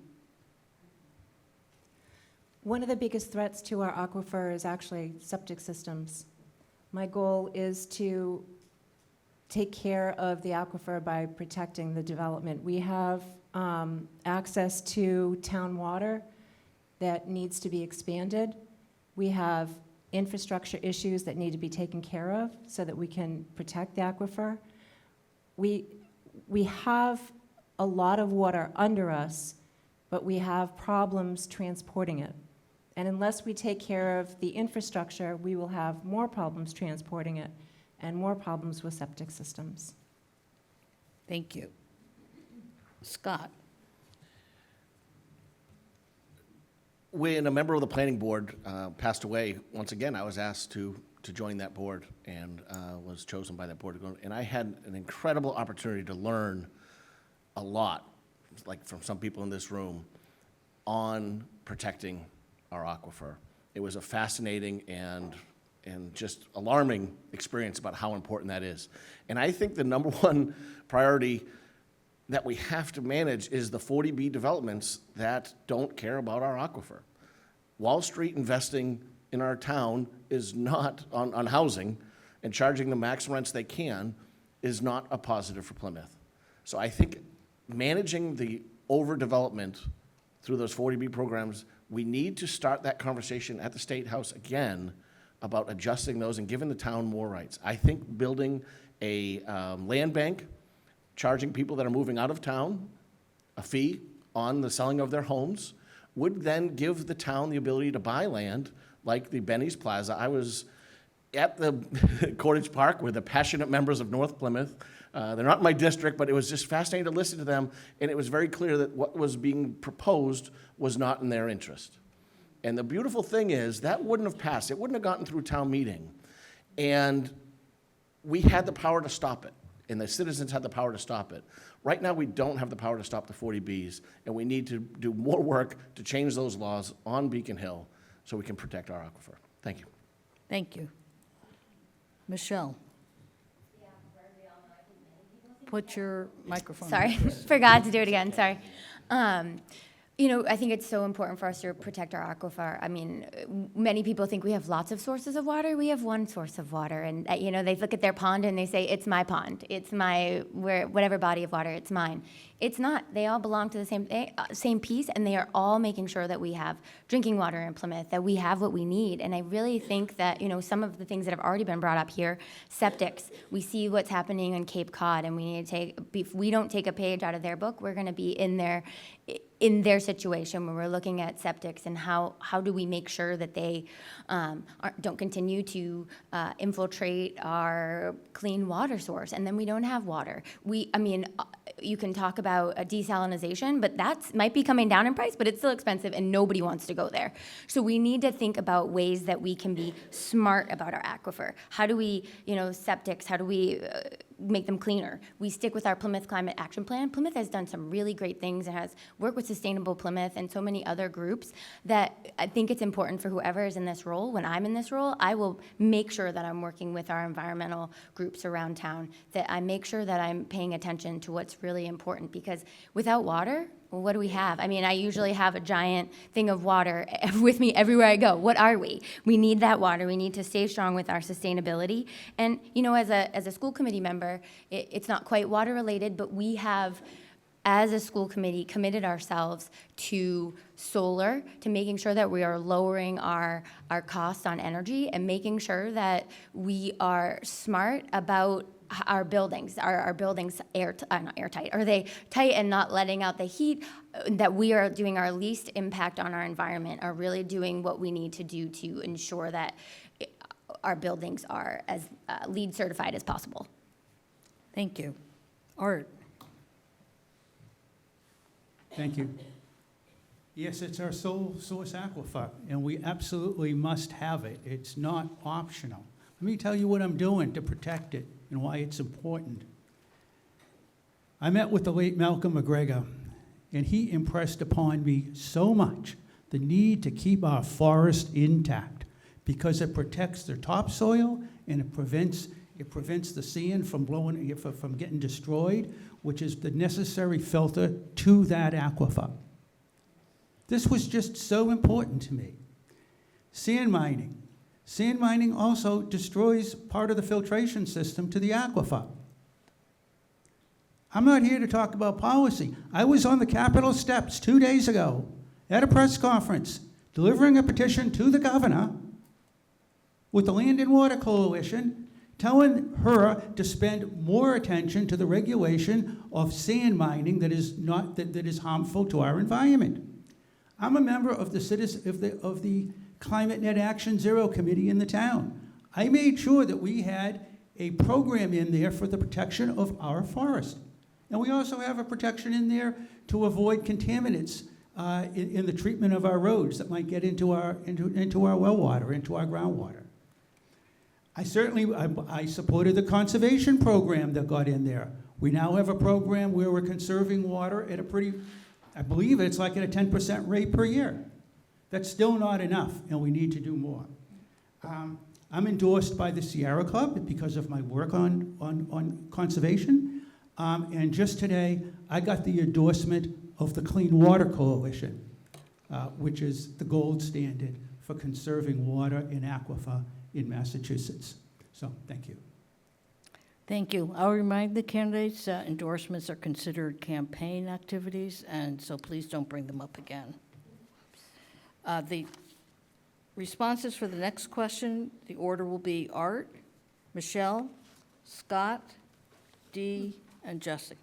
One of the biggest threats to our aquifer is actually septic systems. My goal is to take care of the aquifer by protecting the development. We have access to town water that needs to be expanded. We have infrastructure issues that need to be taken care of so that we can protect the aquifer. We have a lot of water under us, but we have problems transporting it. And unless we take care of the infrastructure, we will have more problems transporting it and more problems with septic systems. Thank you. Scott. When a member of the planning board passed away, once again, I was asked to join that board and was chosen by that board to go. And I had an incredible opportunity to learn a lot, like from some people in this room, on protecting our aquifer. It was a fascinating and just alarming experience about how important that is. And I think the number one priority that we have to manage is the 40B developments that don't care about our aquifer. Wall Street investing in our town is not on housing, and charging the max rents they can is not a positive for Plymouth. So I think managing the overdevelopment through those 40B programs, we need to start that conversation at the State House again about adjusting those and giving the town more rights. I think building a land bank, charging people that are moving out of town a fee on the selling of their homes, would then give the town the ability to buy land like the Benny's Plaza. I was at the Cottage Park were the passionate members of North Plymouth. They're not in my district, but it was just fascinating to listen to them, and it was very clear that what was being proposed was not in their interest. And the beautiful thing is, that wouldn't have passed. It wouldn't have gotten through town meeting. And we had the power to stop it, and the citizens had the power to stop it. Right now, we don't have the power to stop the 40Bs, and we need to do more work to change those laws on Beacon Hill so we can protect our aquifer. Thank you. Thank you. Michelle? Put your microphone. Sorry, forgot to do it again, sorry. You know, I think it's so important for us to protect our aquifer. I mean, many people think we have lots of sources of water. We have one source of water, and you know, they look at their pond and they say, "It's my pond. It's my whatever body of water. It's mine." It's not. They all belong to the same piece, and they are all making sure that we have drinking water in Plymouth, that we have what we need. And I really think that, you know, some of the things that have already been brought up here, septics. We see what's happening on Cape Cod, and we need to take. If we don't take a page out of their book, we're going to be in their situation when we're looking at septics, and how do we make sure that they don't continue to infiltrate our clean water source, and then we don't have water. You can talk about a desalinization, but that might be coming down in price, but it's still expensive, and nobody wants to go there. So we need to think about ways that we can be smart about our aquifer. How do we, septics, how do we make them cleaner? We stick with our Plymouth Climate Action Plan. Plymouth has done some really great things and has worked with Sustainable Plymouth and so many other groups that I think it's important for whoever is in this role. When I'm in this role, I will make sure that I'm working with our environmental groups around town, that I make sure that I'm paying attention to what's really important, because without water, well, what do we have? I mean, I usually have a giant thing of water with me everywhere I go. What are we? We need that water. We need to stay strong with our sustainability. And, as a school committee member, it's not quite water related, but we have, as a school committee, committed ourselves to solar, to making sure that we are lowering our costs on energy, and making sure that we are smart about our buildings. Are our buildings not airtight? Are they tight and not letting out the heat? That we are doing our least impact on our environment, are really doing what we need to do to ensure that our buildings are as LEED certified as possible. Thank you. Art? Thank you. Yes, it's our sole source aquifer, and we absolutely must have it. It's not optional. Let me tell you what I'm doing to protect it and why it's important. I met with the late Malcolm McGregor, and he impressed upon me so much the need to keep our forest intact, because it protects the topsoil, and it prevents the sand from getting destroyed, which is the necessary filter to that aquifer. This was just so important to me. Sand mining. Sand mining also destroys part of the filtration system to the aquifer. I'm not here to talk about policy. I was on the Capitol steps 2 days ago at a press conference delivering a petition to the governor with the Land and Water Coalition, telling her to spend more attention to the regulation of sand mining that is harmful to our environment. I'm a member of the Climate Net Action Zero Committee in the town. I made sure that we had a program in there for the protection of our forest. And we also have a protection in there to avoid contaminants in the treatment of our roads that might get into our well water, into our groundwater. I supported the conservation program that got in there. We now have a program where we're conserving water at I believe it's like at a 10% rate per year. That's still not enough, and we need to do more. I'm endorsed by the Sierra Club because of my work on conservation. And just today, I got the endorsement of the Clean Water Coalition, which is the gold standard for conserving water in aquifer in Massachusetts. So, thank you. Thank you. I'll remind the candidates that endorsements are considered campaign activities, and so please don't bring them up again. The responses for the next question, the order will be Art, Michelle, Scott, Dee, and Jesse.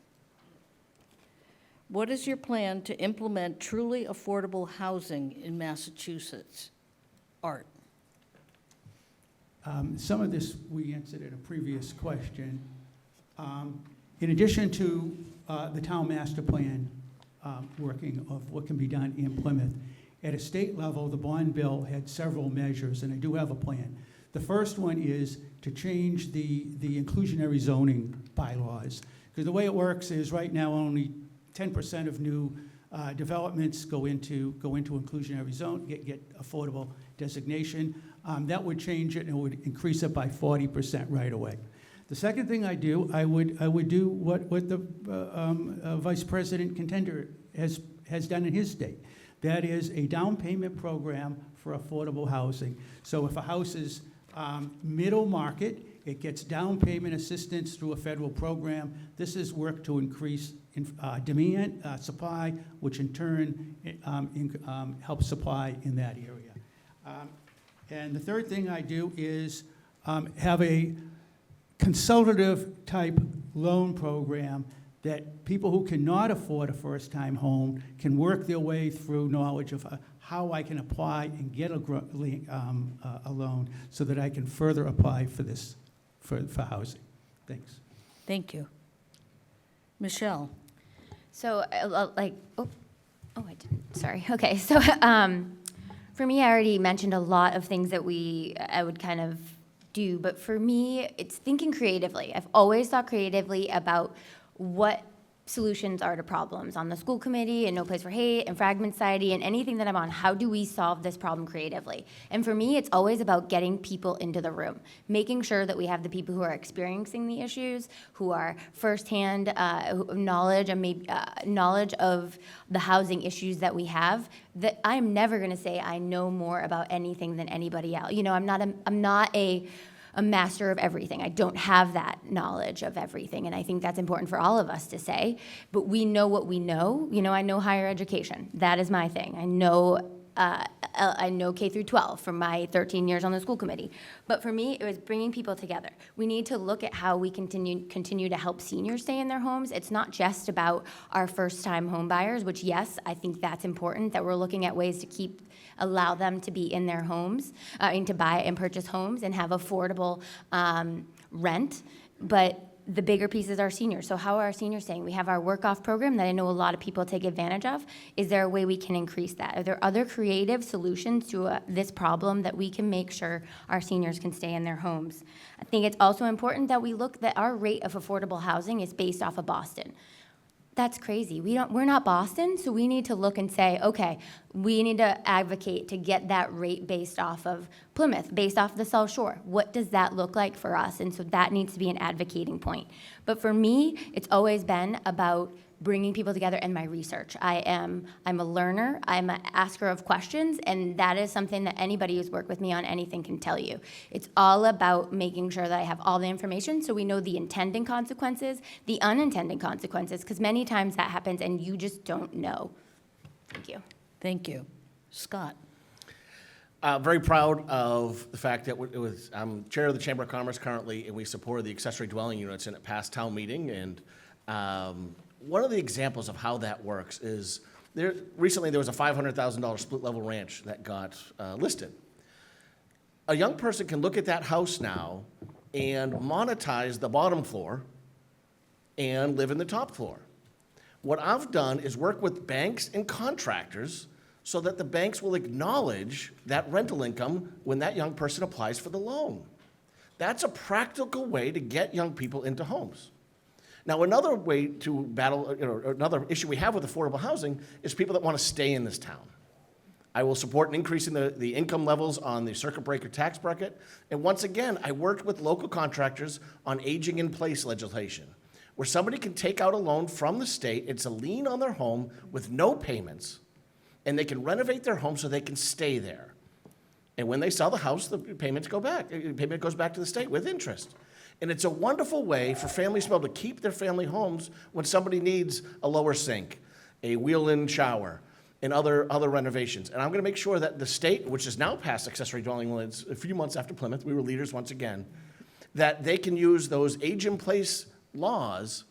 What is your plan to implement truly affordable housing in Massachusetts? Art. Some of this we answered in a previous question. In addition to the town master plan working of what can be done in Plymouth, at a state level, the bond bill had several measures, and I do have a plan. The first one is to change the inclusionary zoning bylaws. Because the way it works is right now only 10% of new developments go into inclusionary zone, get affordable designation. That would change it and it would increase it by 40% right away. The second thing I would do what the Vice President Contender has done in his state. That is a down payment program for affordable housing. So if a house is middle market, it gets down payment assistance through a federal program. This is work to increase demand, supply, which in turn helps supply in that area. And the third thing I do is have a consultative type loan program that people who cannot afford a first-time home can work their way through knowledge of how I can apply and get a loan so that I can further apply for this, for housing. Thanks. Thank you. Michelle? So, I didn't, sorry. Okay, so for me, I already mentioned a lot of things that I would kind of do, but for me, it's thinking creatively. I've always thought creatively about what solutions are to problems on the school committee and No Place for Hate and Fragment Society and anything that I'm on. How do we solve this problem creatively? And for me, it's always about getting people into the room, making sure that we have the people who are experiencing the issues, who are firsthand knowledge and maybe knowledge of the housing issues that we have. That I'm never going to say I know more about anything than anybody else. You know, I'm not a master of everything. I don't have that knowledge of everything, and I think that's important for all of us to say. But we know what we know. You know, I know higher education. That is my thing. I know K through 12 from my 13 years on the school committee. But for me, it was bringing people together. We need to look at how we continue to help seniors stay in their homes. It's not just about our first-time home buyers, which, yes, I think that's important, that we're looking at ways to allow them to be in their homes, and to buy and purchase homes and have affordable rent. But the bigger piece is our seniors. So how are our seniors staying? We have our work-off program that I know a lot of people take advantage of. Is there a way we can increase that? Are there other creative solutions to this problem that we can make sure our seniors can stay in their homes? I think it's also important that we look that our rate of affordable housing is based off of Boston. That's crazy. We're not Boston, so we need to look and say, okay, we need to advocate to get that rate based off of Plymouth, based off the South Shore. What does that look like for us? And so that needs to be an advocating point. But for me, it's always been about bringing people together and my research. I'm a learner, I'm an asker of questions, and that is something that anybody who's worked with me on anything can tell you. It's all about making sure that I have all the information so we know the intended consequences, the unintended consequences, because many times that happens and you just don't know. Thank you. Thank you. Scott? Very proud of the fact that I'm chair of the Chamber of Commerce currently, and we supported the accessory dwelling units in a past town meeting. And one of the examples of how that works is recently there was a $500,000 split level ranch that got listed. A young person can look at that house now and monetize the bottom floor and live in the top floor. What I've done is work with banks and contractors so that the banks will acknowledge that rental income when that young person applies for the loan. That's a practical way to get young people into homes. Now, another way to battle, another issue we have with affordable housing is people that want to stay in this town. I will support an increase in the income levels on the circuit breaker tax bracket. And once again, I worked with local contractors on aging in place legislation, where somebody can take out a loan from the state, it's a lien on their home with no payments, and they can renovate their home so they can stay there. And when they sell the house, the payment goes back to the state with interest. And it's a wonderful way for families to be able to keep their family homes when somebody needs a lower sink, a wheel-in shower, and other renovations. And I'm going to make sure that the state, which has now passed accessory dwelling units a few months after Plymouth, we were leaders once again, that they can use those age-in-place laws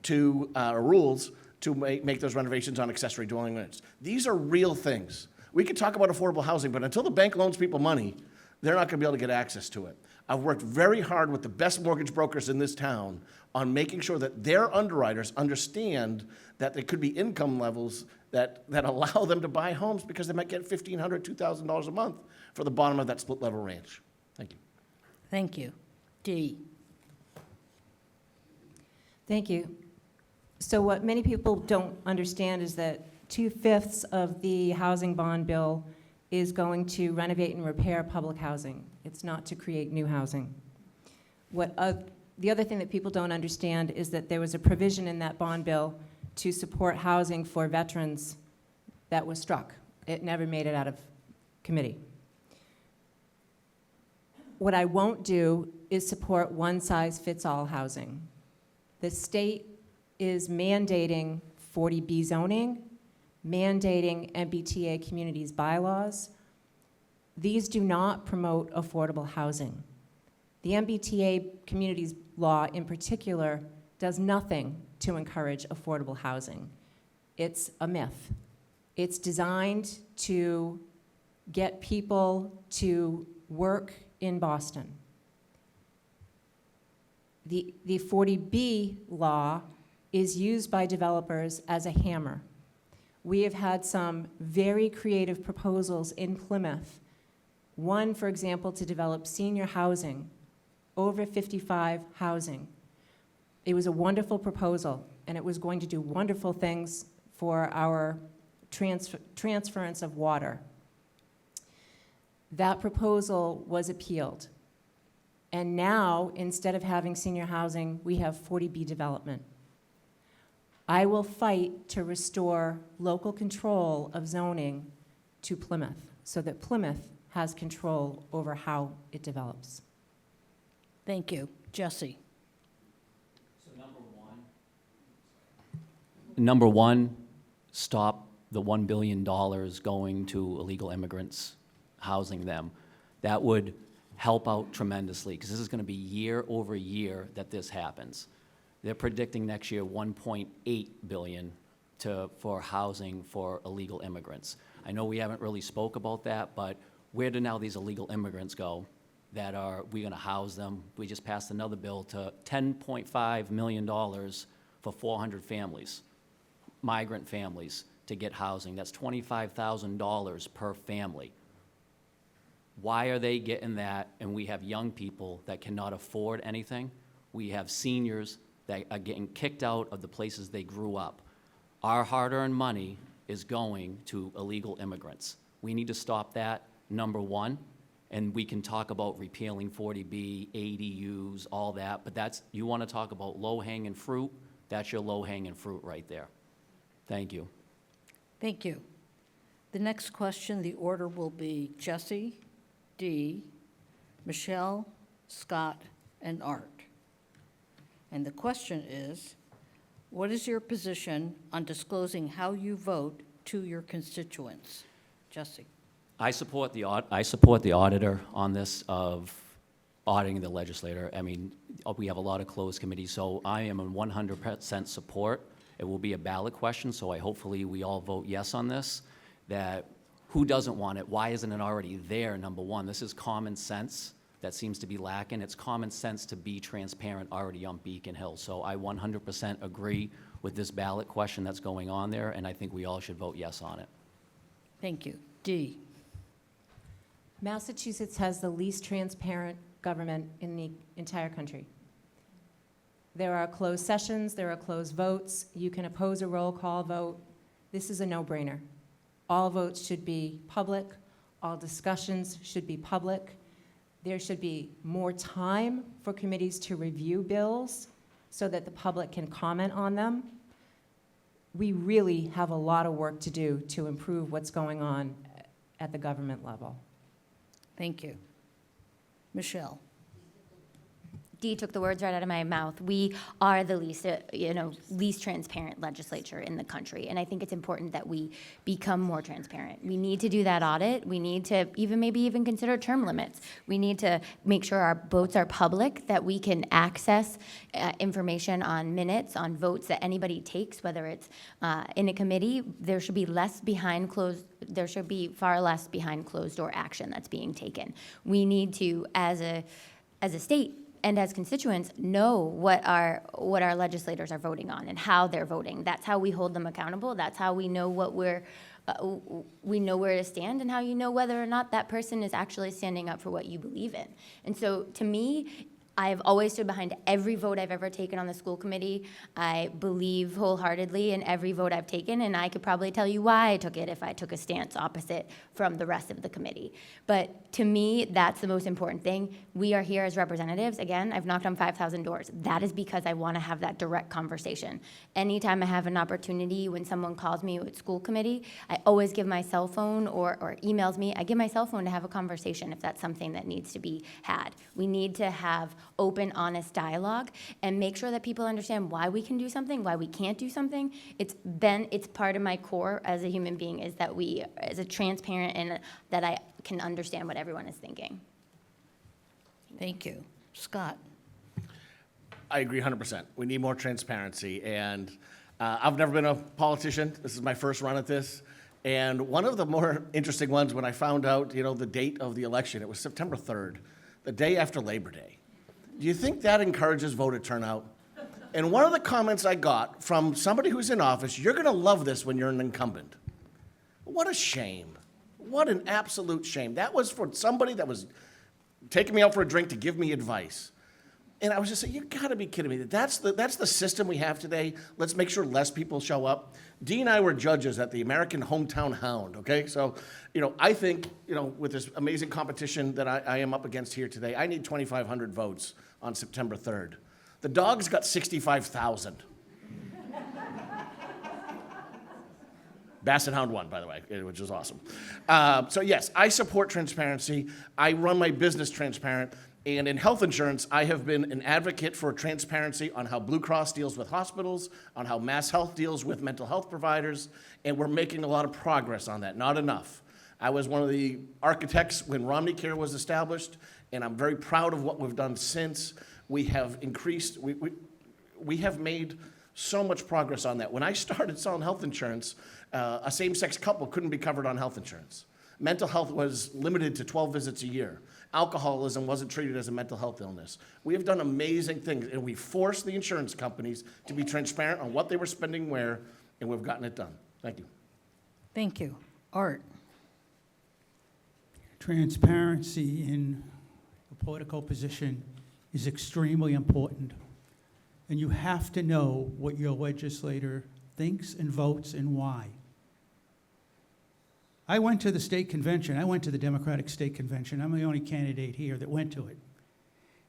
rules to make those renovations on accessory dwelling units. These are real things. We could talk about affordable housing, but until the bank loans people money, they're not going to be able to get access to it. I've worked very hard with the best mortgage brokers in this town on making sure that their underwriters understand that there could be income levels that allow them to buy homes because they might get $1,500, $2,000 a month for the bottom of that split level range. Thank you. Thank you. Dee? Thank you. So what many people don't understand is that 2/5 of the housing bond bill is going to renovate and repair public housing. It's not to create new housing. The other thing that people don't understand is that there was a provision in that bond bill to support housing for veterans that was struck. It never made it out of committee. What I won't do is support one-size-fits-all housing. The state is mandating 40B zoning, mandating MBTA communities bylaws. These do not promote affordable housing. The MBTA communities law in particular does nothing to encourage affordable housing. It's a myth. It's designed to get people to work in Boston. The 40B law is used by developers as a hammer. We have had some very creative proposals in Plymouth. One, for example, to develop senior housing, over 55 housing. It was a wonderful proposal, and it was going to do wonderful things for our transference of water. That proposal was appealed. And now, instead of having senior housing, we have 40B development. I will fight to restore local control of zoning to Plymouth so that Plymouth has control over how it develops. Thank you. Jesse? So number one, stop the $1 billion going to illegal immigrants, housing them. That would help out tremendously, because this is going to be year over year that this happens. They're predicting next year $1.8 billion for housing for illegal immigrants. I know we haven't really spoke about that, but where do now these illegal immigrants go? That are we going to house them? We just passed another bill to $10.5 million for 400 families, migrant families, to get housing. That's $25,000 per family. Why are they getting that, and we have young people that cannot afford anything? We have seniors that are getting kicked out of the places they grew up. Our hard-earned money is going to illegal immigrants. We need to stop that, number one, and we can talk about repealing 40B, ADUs, all that, but that's, you want to talk about low-hanging fruit, that's your low-hanging fruit right there. Thank you. Thank you. The next question, the order will be Jesse, Dee, Michelle, Scott, and Art. And the question is, what is your position on disclosing how you vote to your constituents? Jesse? I support the auditor on this of auditing the legislator. I mean, we have a lot of closed committees, so I am in 100% support. It will be a ballot question, so hopefully we all vote yes on this. That who doesn't want it? Why isn't it already there, number one? This is common sense that seems to be lacking. It's common sense to be transparent already on Beacon Hill. So I 100% agree with this ballot question that's going on there, and I think we all should vote yes on it. Thank you. Dee? Massachusetts has the least transparent government in the entire country. There are closed sessions, there are closed votes, you can oppose a roll call vote. This is a no-brainer. All votes should be public, all discussions should be public. There should be more time for committees to review bills so that the public can comment on them. We really have a lot of work to do to improve what's going on at the government level. Thank you. Michelle? Dee took the words right out of my mouth. We are the least transparent legislature in the country, and I think it's important that we become more transparent. We need to do that audit. We need to maybe even consider term limits. We need to make sure our votes are public, that we can access information on minutes, on votes that anybody takes, whether it's in a committee. There should be less behind closed there should be far less behind closed door action that's being taken. We need to, as a state and as constituents, know what our legislators are voting on and how they're voting. That's how we hold them accountable. That's how we know we know where to stand, and how you know whether or not that person is actually standing up for what you believe in. And so, to me, I have always stood behind every vote I've ever taken on the school committee. I believe wholeheartedly in every vote I've taken, and I could probably tell you why I took it if I took a stance opposite from the rest of the committee. But to me, that's the most important thing. We are here as representatives. Again, I've knocked on 5,000 doors. That is because I want to have that direct conversation. Anytime I have an opportunity, when someone calls me at school committee, I always give my cell phone or emails me. I give my cell phone to have a conversation if that's something that needs to be had. We need to have open, honest dialogue and make sure that people understand why we can do something, why we can't do something. It's part of my core as a human being is that we, as a transparent, and that I can understand what everyone is thinking. Thank you. Scott? I agree 100%. We need more transparency, and I've never been a politician. This is my first run at this. And one of the more interesting ones, when I found out, the date of the election, it was September 3rd, the day after Labor Day. Do you think that encourages voter turnout? And one of the comments I got from somebody who's in office, you're going to love this when you're an incumbent. What a shame. What an absolute shame. That was for somebody that was taking me out for a drink to give me advice. And I was just saying, you got to be kidding me. That's the system we have today. Let's make sure less people show up. Dee and I were judges at the American Hometown Hound, okay? So, I think, with this amazing competition that I am up against here today, I need 2,500 votes on September 3rd. The dogs got 65,000. Basset Hound won, by the way, which is awesome. So yes, I support transparency. I run my business transparent. And in health insurance, I have been an advocate for transparency on how Blue Cross deals with hospitals, on how Mass Health deals with mental health providers, and we're making a lot of progress on that, not enough. I was one of the architects when Romney Care was established, and I'm very proud of what we've done since. We have increased, we have made so much progress on that. When I started selling health insurance, a same-sex couple couldn't be covered on health insurance. Mental health was limited to 12 visits a year. Alcoholism wasn't treated as a mental health illness. We have done amazing things, and we forced the insurance companies to be transparent on what they were spending where, and we've gotten it done. Thank you. Thank you. Art? Transparency in a political position is extremely important. And you have to know what your legislator thinks and votes and why. I went to the state convention. I went to the Democratic State Convention. I'm the only candidate here that went to it.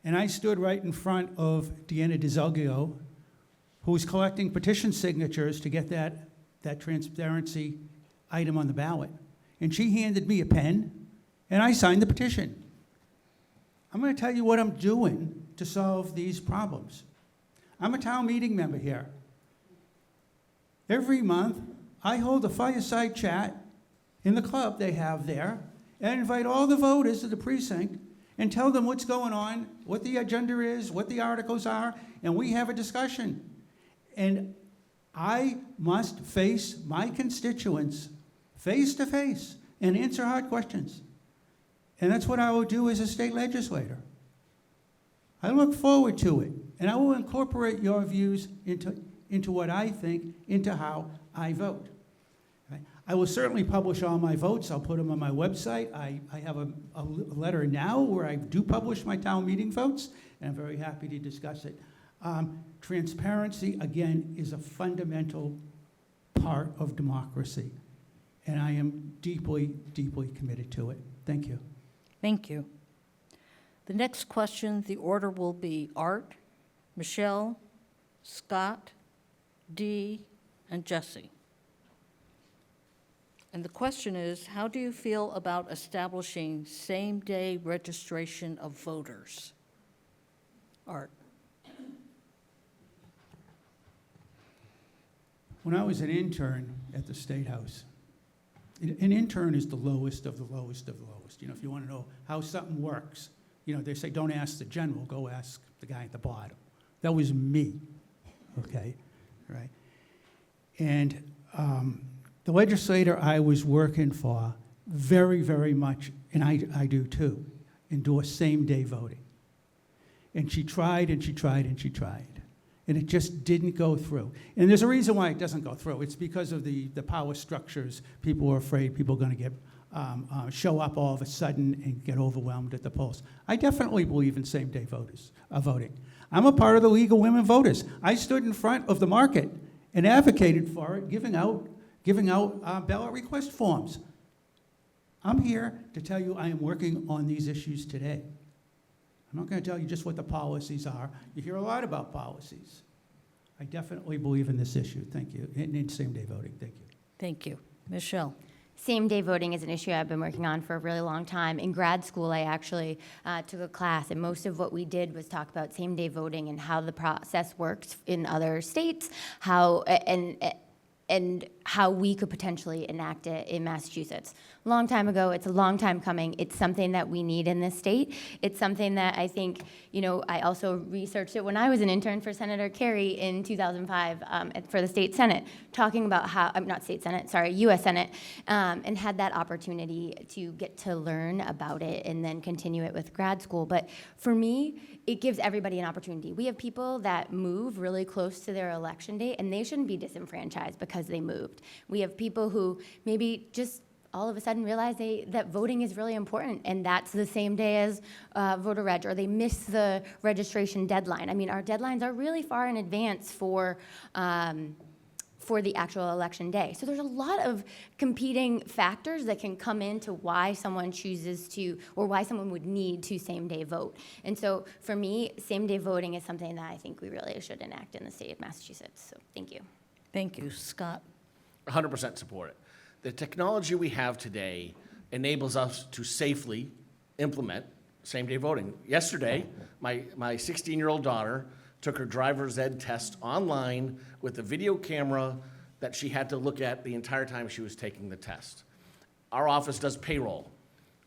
And I stood right in front of Deanna DeZuglio, who was collecting petition signatures to get that transparency item on the ballot. And she handed me a pen, and I signed the petition. I'm going to tell you what I'm doing to solve these problems. I'm a town meeting member here. Every month, I hold a fireside chat in the club they have there, and invite all the voters to the precinct and tell them what's going on, what the agenda is, what the articles are, and we have a discussion. And I must face my constituents face to face and answer hard questions. And that's what I will do as a state legislator. I look forward to it, and I will incorporate your views into what I think, into how I vote. I will certainly publish all my votes. I'll put them on my website. I have a letter now where I do publish my town meeting votes, and I'm very happy to discuss it. Transparency, again, is a fundamental part of democracy, and I am deeply, deeply committed to it. Thank you. Thank you. The next question, the order will be Art, Michelle, Scott, Dee, and Jesse. And the question is, how do you feel about establishing same-day registration of voters? Art? When I was an intern at the State House, an intern is the lowest of the lowest of the lowest. If you want to know how something works, they say, don't ask the general, go ask the guy at the bottom. That was me, okay, right? And the legislator I was working for very, very much, and I do too, endorse same-day voting. And she tried and she tried and she tried. And it just didn't go through. And there's a reason why it doesn't go through. It's because of the power structures. People are afraid people are going to get show up all of a sudden and get overwhelmed at the polls. I definitely believe in same-day voting. I'm a part of the League of Women Voters. I stood in front of the market and advocated for it, giving out ballot request forms. I'm here to tell you I am working on these issues today. I'm not going to tell you just what the policies are. You hear a lot about policies. I definitely believe in this issue. Thank you. In same-day voting. Thank you. Thank you. Michelle? Same-day voting is an issue I've been working on for a really long time. In grad school, I actually took a class, and most of what we did was talk about same-day voting and how the process works in other states, and how we could potentially enact it in Massachusetts. Long time ago, it's a long time coming. It's something that we need in this state. It's something that I think, I also researched it when I was an intern for Senator Kerry in 2005 for the state Senate, talking about how, not state Senate, sorry, US Senate, and had that opportunity to get to learn about it and then continue it with grad school. But for me, it gives everybody an opportunity. We have people that move really close to their election day, and they shouldn't be disenfranchised because they moved. We have people who maybe just all of a sudden realize that voting is really important, and that's the same day as voter reg, or they miss the registration deadline. I mean, our deadlines are really far in advance for the actual election day. So there's a lot of competing factors that can come into why someone chooses to, or why someone would need to same-day vote. And so for me, same-day voting is something that I think we really should enact in the state of Massachusetts. So thank you. Thank you. Scott? 100% support it. The technology we have today enables us to safely implement same-day voting. Yesterday, my 16-year-old daughter took her driver's ed test online with a video camera that she had to look at the entire time she was taking the test. Our office does payroll.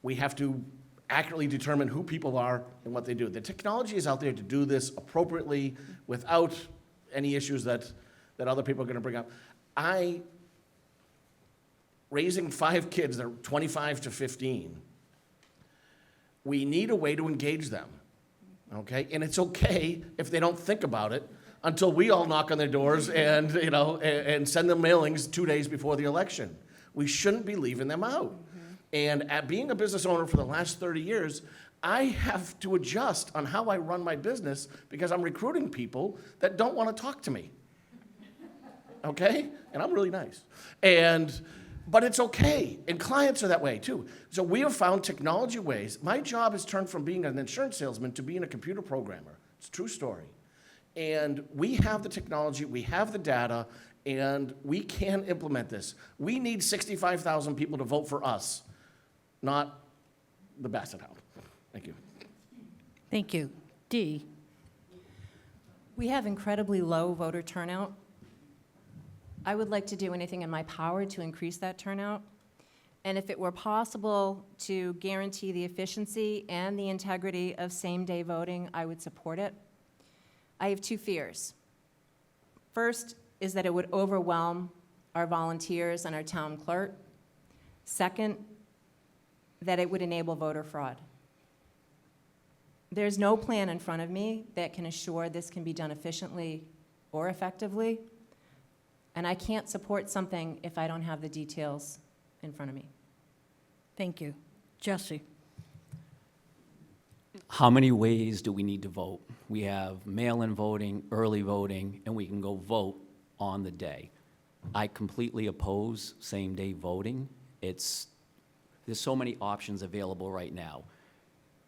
We have to accurately determine who people are and what they do. The technology is out there to do this appropriately without any issues that other people are going to bring up. Raising 5 kids that are 25 to 15, we need a way to engage them, okay? And it's okay if they don't think about it until we all knock on their doors and, and send them mailings 2 days before the election. We shouldn't be leaving them out. And at being a business owner for the last 30 years, I have to adjust on how I run my business because I'm recruiting people that don't want to talk to me, okay? And I'm really nice. But it's okay, and clients are that way too. So we have found technology ways. My job has turned from being an insurance salesman to being a computer programmer. It's a true story. And we have the technology, we have the data, and we can implement this. We need 65,000 people to vote for us, not the Basset Hound. Thank you. Thank you. Dee? We have incredibly low voter turnout. I would like to do anything in my power to increase that turnout. And if it were possible to guarantee the efficiency and the integrity of same-day voting, I would support it. I have 2 fears. First is that it would overwhelm our volunteers and our town clerk. Second, that it would enable voter fraud. There's no plan in front of me that can assure this can be done efficiently or effectively. And I can't support something if I don't have the details in front of me. Thank you. Jesse? How many ways do we need to vote? We have mail-in voting, early voting, and we can go vote on the day. I completely oppose same-day voting. There's so many options available right now.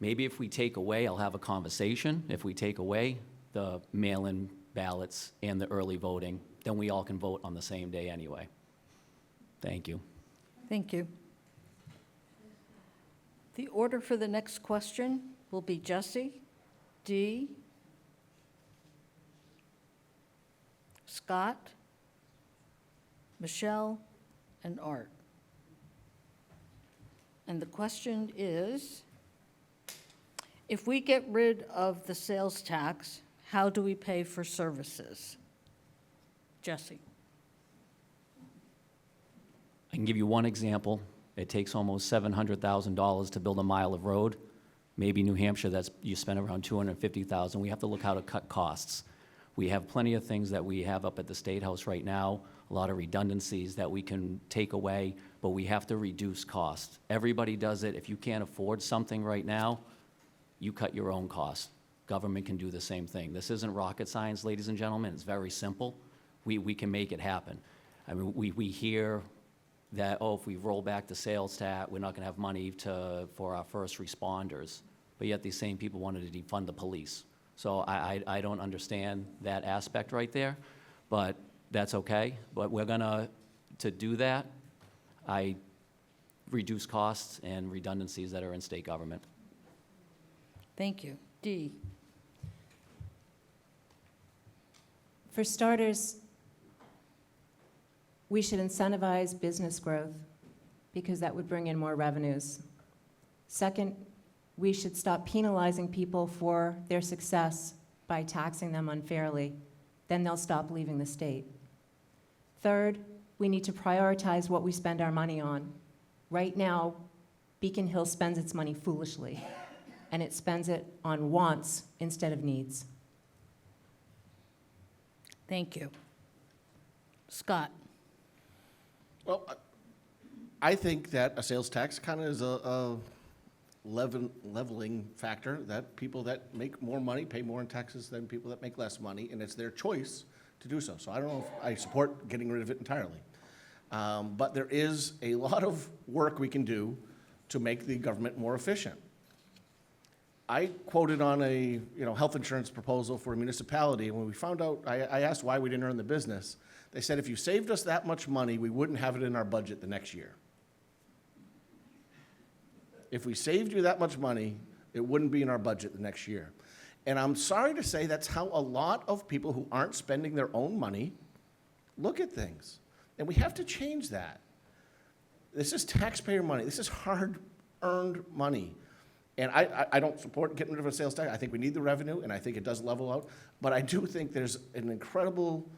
Maybe if we take away, I'll have a conversation, if we take away the mail-in ballots and the early voting, then we all can vote on the same day anyway. Thank you. Thank you. The order for the next question will be Jesse, Dee, Scott, Michelle, and Art. And the question is, if we get rid of the sales tax, how do we pay for services? Jesse? I can give you one example. It takes almost $700,000 to build a mile of road. Maybe New Hampshire, you spend around $250,000. We have to look how to cut costs. We have plenty of things that we have up at the State House right now, a lot of redundancies that we can take away, but we have to reduce costs. Everybody does it. If you can't afford something right now, you cut your own costs. Government can do the same thing. This isn't rocket science, ladies and gentlemen. It's very simple. We can make it happen. I mean, we hear that, oh, if we roll back the sales tax, we're not going to have money for our first responders. But yet these same people wanted to defund the police. So I don't understand that aspect right there, but that's okay. But we're going to do that, I reduce costs and redundancies that are in state government. Thank you. Dee? For starters, we should incentivize business growth because that would bring in more revenues. Second, we should stop penalizing people for their success by taxing them unfairly. Then they'll stop leaving the state. Third, we need to prioritize what we spend our money on. Right now, Beacon Hill spends its money foolishly, and it spends it on wants instead of needs. Thank you. Scott? Well, I think that a sales tax kind of is a leveling factor, that people that make more money pay more in taxes than people that make less money, and it's their choice to do so. So I don't know if I support getting rid of it entirely. But there is a lot of work we can do to make the government more efficient. I quoted on a health insurance proposal for a municipality, and when we found out, I asked why we didn't earn the business. They said if you saved us that much money, we wouldn't have it in our budget the next year. If we saved you that much money, it wouldn't be in our budget the next year. And I'm sorry to say that's how a lot of people who aren't spending their own money look at things. And we have to change that. This is taxpayer money. This is hard-earned money. And I don't support getting rid of a sales tax. I think we need the revenue, and I think it does level out. But I do think there's an incredible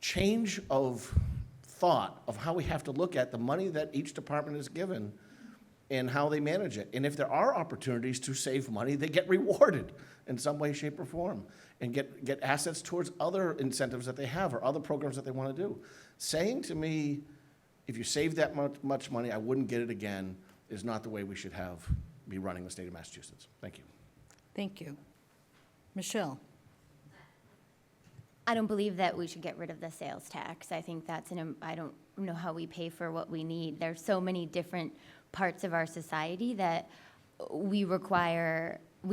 change of thought of how we have to look at the money that each department is given and how they manage it. And if there are opportunities to save money, they get rewarded in some way, shape, or form and get assets towards other incentives that they have or other programs that they want to do. Saying to me, if you save that much money, I wouldn't get it again, is not the way we should be running the state of Massachusetts. Thank you. Thank you. Michelle? I don't believe that we should get rid of the sales tax. I think I don't know how we pay for what we need. There's so many different parts of our society that we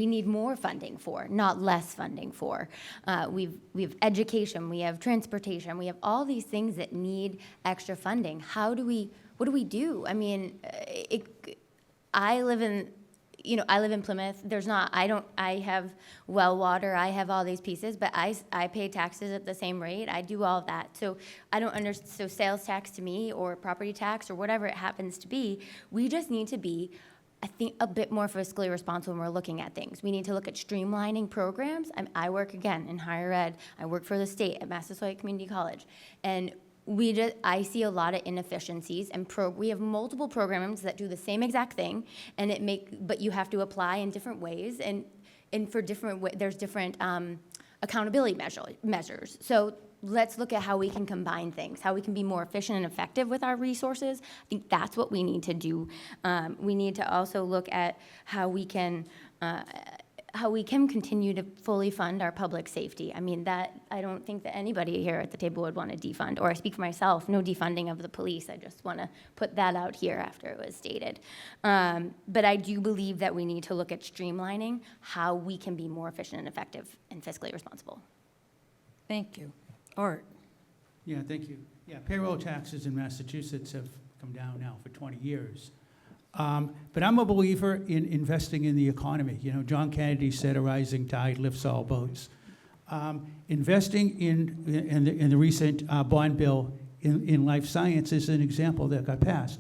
need more funding for, not less funding for. We have education, we have transportation, we have all these things that need extra funding. What do we do? I mean, I live in Plymouth. I have well water, I have all these pieces, but I pay taxes at the same rate. I do all of that. So I don't understand, so sales tax to me or property tax or whatever it happens to be, we just need to be, I think, a bit more fiscally responsible when we're looking at things. We need to look at streamlining programs. I work, again, in higher ed. I work for the state at Massasoit Community College. And I see a lot of inefficiencies, and we have multiple programs that do the same exact thing, but you have to apply in different ways, and for there's different accountability measures. So let's look at how we can combine things, how we can be more efficient and effective with our resources. I think that's what we need to do. We need to also look at how we can continue to fully fund our public safety. I mean, I don't think that anybody here at the table would want to defund, or I speak for myself, no defunding of the police. I just want to put that out here after it was stated. But I do believe that we need to look at streamlining how we can be more efficient and effective and fiscally responsible. Thank you. Art? Yeah, thank you. Yeah, payroll taxes in Massachusetts have come down now for 20 years. But I'm a believer in investing in the economy. John Kennedy said a rising tide lifts all boats. Investing in the recent bond bill in life science is an example that got passed.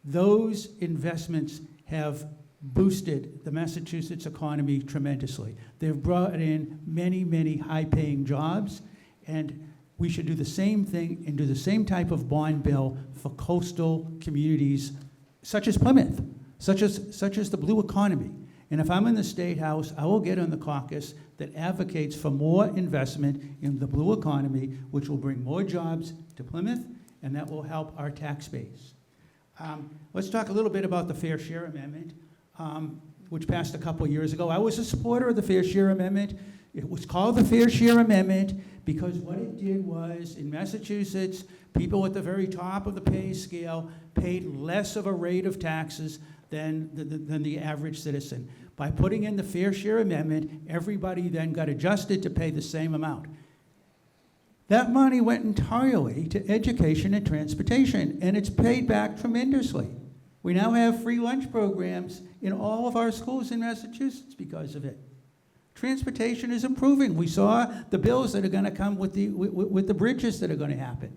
Those investments have boosted the Massachusetts economy tremendously. They've brought in many, many high-paying jobs, and we should do the same thing and do the same type of bond bill for coastal communities such as Plymouth, such as the blue economy. And if I'm in the State House, I will get on the caucus that advocates for more investment in the blue economy, which will bring more jobs to Plymouth, and that will help our tax base. Let's talk a little bit about the Fair Share Amendment, which passed a couple years ago. I was a supporter of the Fair Share Amendment. It was called the Fair Share Amendment because what it did was, in Massachusetts, people at the very top of the pay scale paid less of a rate of taxes than the average citizen. By putting in the Fair Share Amendment, everybody then got adjusted to pay the same amount. That money went entirely to education and transportation, and it's paid back tremendously. We now have free lunch programs in all of our schools in Massachusetts because of it. Transportation is improving. We saw the bills that are going to come with the bridges that are going to happen.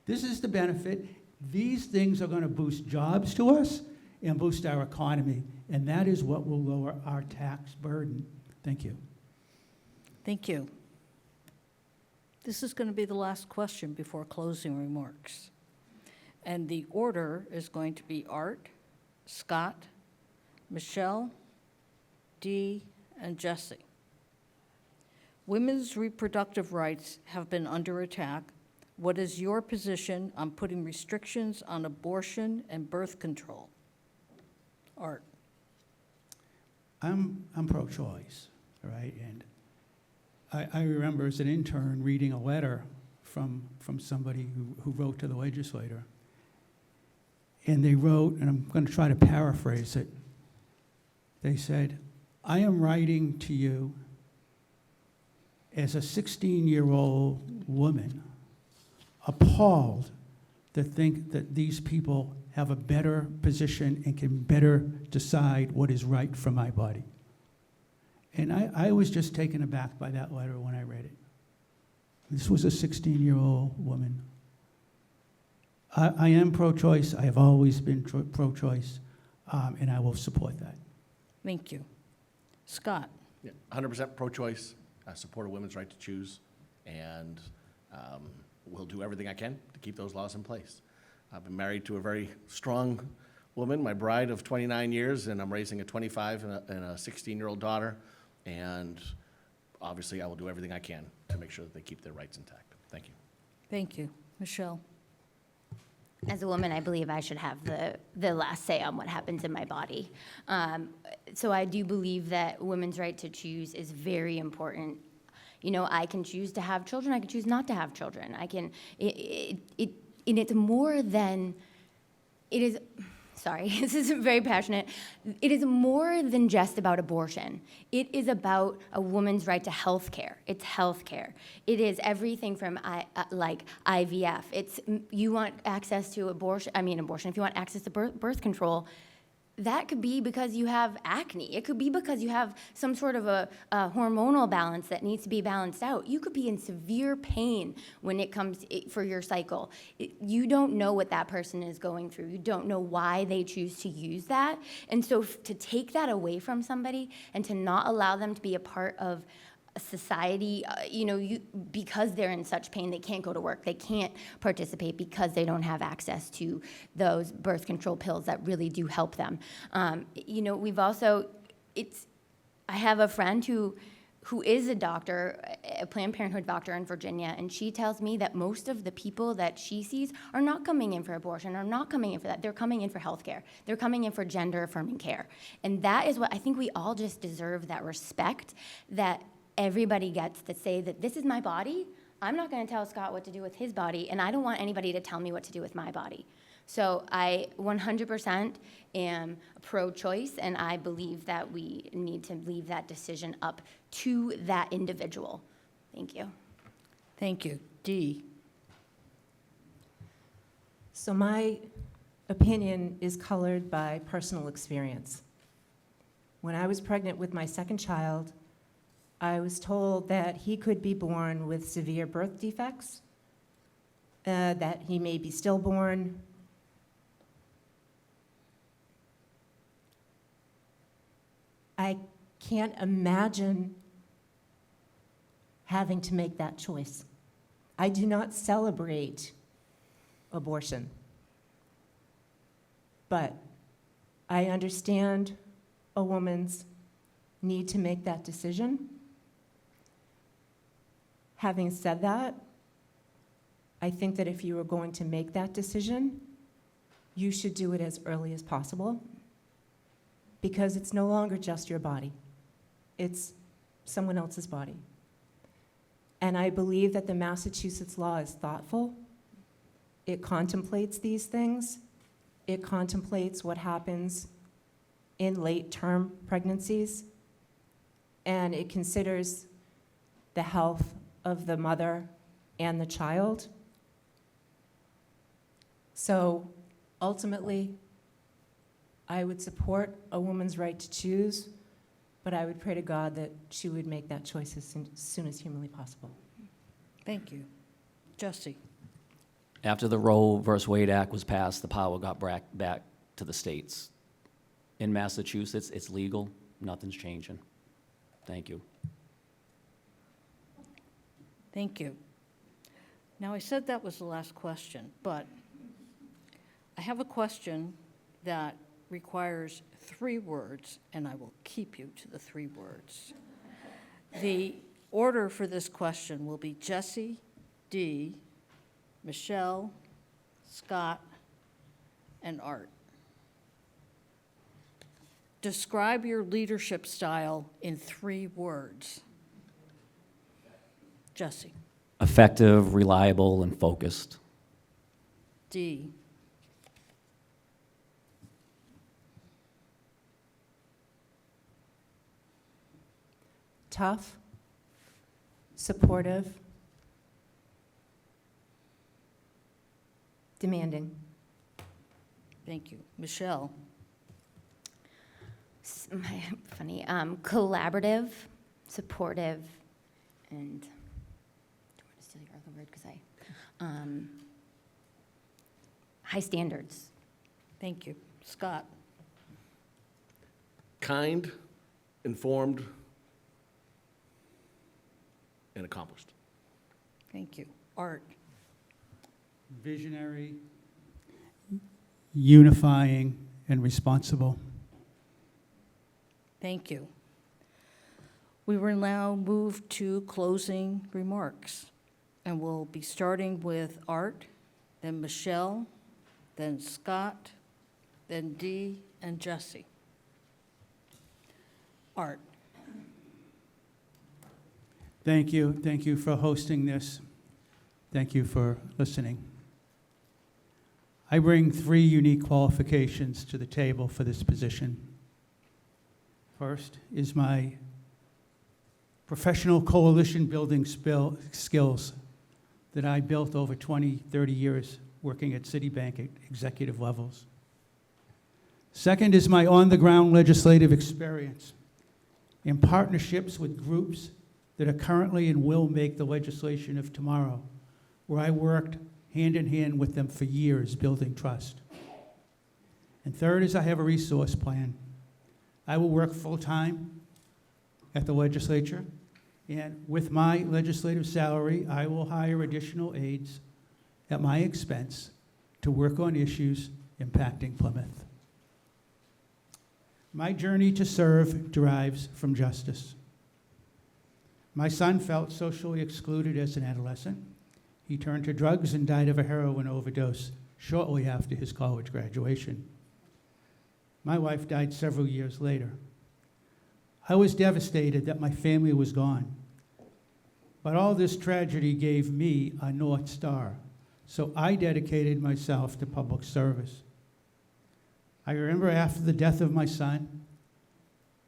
This is the benefit. These things are going to boost jobs to us and boost our economy, and that is what will lower our tax burden. Thank you. Thank you. This is going to be the last question before closing remarks. And the order is going to be Art, Scott, Michelle, Dee, and Jesse. Women's reproductive rights have been under attack. What is your position on putting restrictions on abortion and birth control? Art. I'm pro-choice, all right? And I remember as an intern reading a letter from somebody who wrote to the legislator. And they wrote, and I'm going to try to paraphrase it, they said, I am writing to you as a 16-year-old woman, appalled to think that these people have a better position and can better decide what is right for my body. And I was just taken aback by that letter when I read it. This was a 16-year-old woman. I am pro-choice. I have always been pro-choice, and I will support that. Thank you. Scott. Yeah, 100% pro-choice. I support a women's right to choose, and will do everything I can to keep those laws in place. I've been married to a very strong woman, my bride of 29 years, and I'm raising a 25 and a 16-year-old daughter, and obviously I will do everything I can to make sure that they keep their rights intact. Thank you. Thank you. Michelle. As a woman, I believe I should have the last say on what happens in my body. So I do believe that women's right to choose is very important. You know, I can choose to have children, I can choose not to have children. I can, and it's more than, it is, sorry, this is very passionate. It is more than just about abortion. It is about a woman's right to health care. It's health care. It is everything from like IVF. It's, you want access to abortion, if you want access to birth control, that could be because you have acne. It could be because you have some sort of a hormonal balance that needs to be balanced out. You could be in severe pain when it comes for your cycle. You don't know what that person is going through. You don't know why they choose to use that. And so to take that away from somebody and to not allow them to be a part of society, because they're in such pain, they can't go to work, they can't participate because they don't have access to those birth control pills that really do help them. We've also, I have a friend who is a doctor, a Planned Parenthood doctor in Virginia, and she tells me that most of the people that she sees are not coming in for abortion, are not coming in for that. They're coming in for health care. They're coming in for gender-affirming care. And that is what I think we all just deserve, that respect, that everybody gets to say that this is my body. I'm not going to tell Scott what to do with his body, and I don't want anybody to tell me what to do with my body. So I 100% am pro-choice, and I believe that we need to leave that decision up to that individual. Thank you. Thank you. Dee. So my opinion is colored by personal experience. When I was pregnant with my second child, I was told that he could be born with severe birth defects, that he may be stillborn. I can't imagine having to make that choice. I do not celebrate abortion. But I understand a woman's need to make that decision. Having said that, I think that if you are going to make that decision, you should do it as early as possible, because it's no longer just your body. It's someone else's body. And I believe that the Massachusetts law is thoughtful. It contemplates these things. It contemplates what happens in late-term pregnancies, and it considers the health of the mother and the child. So ultimately, I would support a woman's right to choose, but I would pray to God that she would make that choice as soon as humanly possible. Thank you. Jesse? After the Roe versus Wade Act was passed, the power got back to the states. In Massachusetts, it's legal. Nothing's changing. Thank you. Thank you. Now, I said that was the last question, but I have a question that requires 3 words, and I will keep you to the 3 words. The order for this question will be Jesse, Dee, Michelle, Scott, and Art. Describe your leadership style in 3 words. Jesse. Effective, reliable, and focused. Dee. Tough, supportive, demanding. Thank you. Michelle. Funny. Collaborative, supportive, and I don't want to steal your other word because high standards. Thank you. Scott. Kind, informed, and accomplished. Thank you. Art. Visionary, unifying, and responsible. Thank you. We will now move to closing remarks, and we'll be starting with Art, then Michelle, then Scott, then Dee, and Jesse. Art. Thank you. Thank you for hosting this. Thank you for listening. I bring 3 unique qualifications to the table for this position. First is my professional coalition building skills that I built over 20, 30 years working at Citibank at executive levels. Second is my on-the-ground legislative experience in partnerships with groups that are currently and will make the legislation of tomorrow, where I worked hand in hand with them for years building trust. And third is I have a resource plan. I will work full-time at the legislature, and with my legislative salary, I will hire additional aides at my expense to work on issues impacting Plymouth. My journey to serve derives from justice. My son felt socially excluded as an adolescent. He turned to drugs and died of a heroin overdose shortly after his college graduation. My wife died several years later. I was devastated that my family was gone. But all this tragedy gave me a North Star, so I dedicated myself to public service. I remember after the death of my son,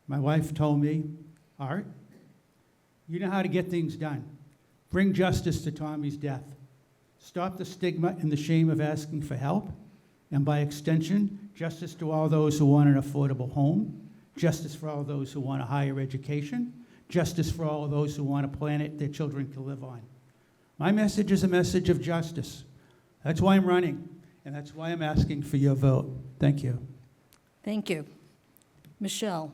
my wife told me, Art, you know how to get things done. Bring justice to Tommy's death. Stop the stigma and the shame of asking for help, and by extension, justice to all those who want an affordable home, justice for all those who want a higher education, justice for all those who want a planet their children can live on. My message is a message of justice. That's why I'm running, and that's why I'm asking for your vote. Thank you. Thank you. Michelle.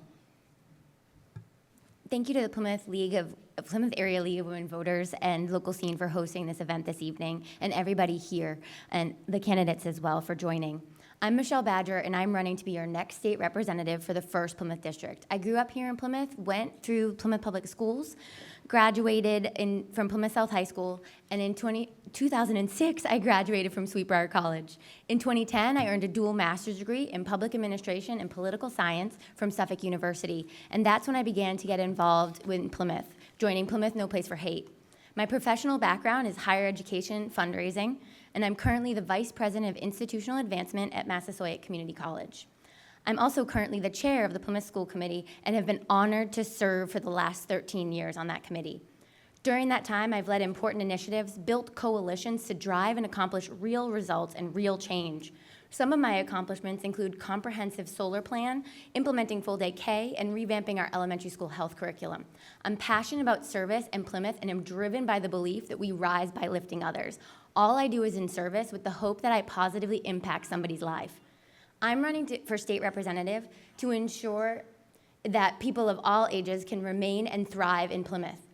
Thank you to the Plymouth League of Plymouth Area League of Women Voters and Local Scene for hosting this event this evening, and everybody here, and the candidates as well for joining. I'm Michelle Badger, and I'm running to be your next state representative for the 1st Plymouth District. I grew up here in Plymouth, went through Plymouth Public Schools, graduated from Plymouth South High School, and in 2006, I graduated from Sweetbriar College. In 2010, I earned a dual master's degree in public administration and political science from Suffolk University, and that's when I began to get involved with Plymouth, joining Plymouth No Place for Hate. My professional background is higher education fundraising, and I'm currently the Vice President of Institutional Advancement at Massasoit Community College. I'm also currently the chair of the Plymouth School Committee and have been honored to serve for the last 13 years on that committee. During that time, I've led important initiatives, built coalitions to drive and accomplish real results and real change. Some of my accomplishments include comprehensive solar plan, implementing full-day K, and revamping our elementary school health curriculum. I'm passionate about service and Plymouth, and am driven by the belief that we rise by lifting others. All I do is in service with the hope that I positively impact somebody's life. I'm running for state representative to ensure that people of all ages can remain and thrive in Plymouth.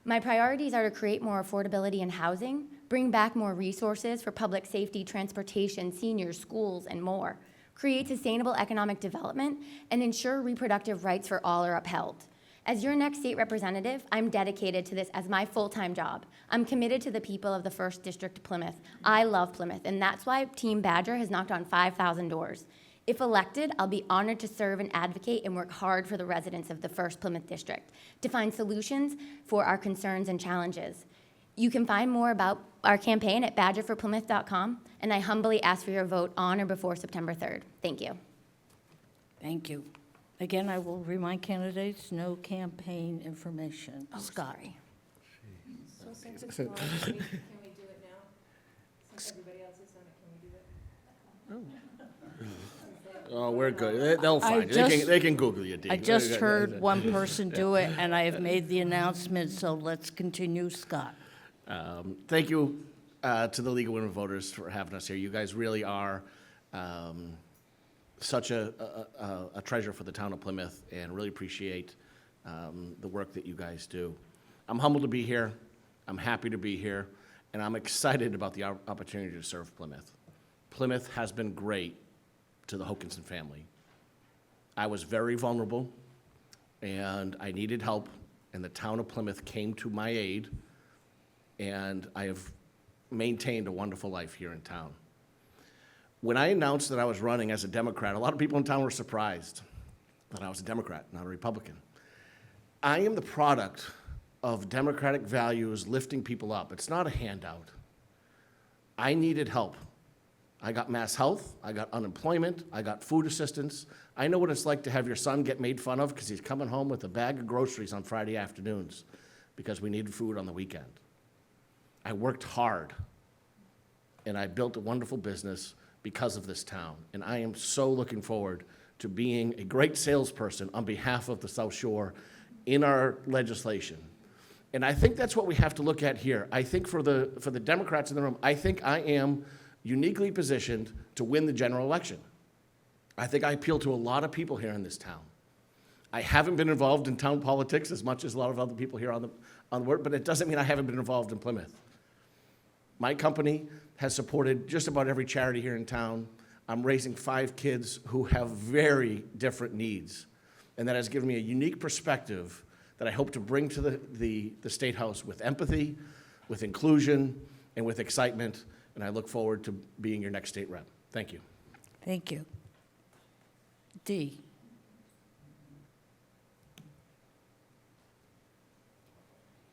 My priorities are to create more affordability in housing, bring back more resources for public safety, transportation, seniors, schools, and more, create sustainable economic development, and ensure reproductive rights for all are upheld. As your next state representative, I'm dedicated to this as my full-time job. I'm committed to the people of the 1st District of Plymouth. I love Plymouth, and that's why Team Badger has knocked on 5,000 doors. If elected, I'll be honored to serve and advocate and work hard for the residents of the 1st Plymouth District to find solutions for our concerns and challenges. You can find more about our campaign at badgerforplymouth.com, and I humbly ask for your vote on or before September 3rd. Thank you. Thank you. Again, I will remind candidates, no campaign information. Scott. Sorry. Oh, we're good. They'll I find you. just- They can Google you, Dee. I just heard one person do it, and I have made the announcement, so let's continue. Scott. Thank you to the League of Women Voters for having us here. You guys really are such a treasure for the town of Plymouth, and really appreciate the work that you guys do. I'm humbled to be here. I'm happy to be here, and I'm excited about the opportunity to serve Plymouth. Plymouth has been great to the Hokinson family. I was very vulnerable, and I needed help, and the town of Plymouth came to my aid, and I have maintained a wonderful life here in town. When I announced that I was running as a Democrat, a lot of people in town were surprised that I was a Democrat, not a Republican. I am the product of democratic values lifting people up. It's not a handout. I needed help. I got mass health, I got unemployment, I got food assistance. I know what it's like to have your son get made fun of because he's coming home with a bag of groceries on Friday afternoons because we needed food on the weekend. I worked hard, and I built a wonderful business because of this town. And I am so looking forward to being a great salesperson on behalf of the South Shore in our legislation. And I think that's what we have to look at here. I think for the Democrats in the room, I think I am uniquely positioned to win the general election. I think I appeal to a lot of people here in this town. I haven't been involved in town politics as much as a lot of other people here on the board, but it doesn't mean I haven't been involved in Plymouth. My company has supported just about every charity here in town. I'm raising 5 kids who have very different needs, and that has given me a unique perspective that I hope to bring to the State House with empathy, with inclusion, and with excitement. And I look forward to being your next state rep. Thank you. Thank you. Dee.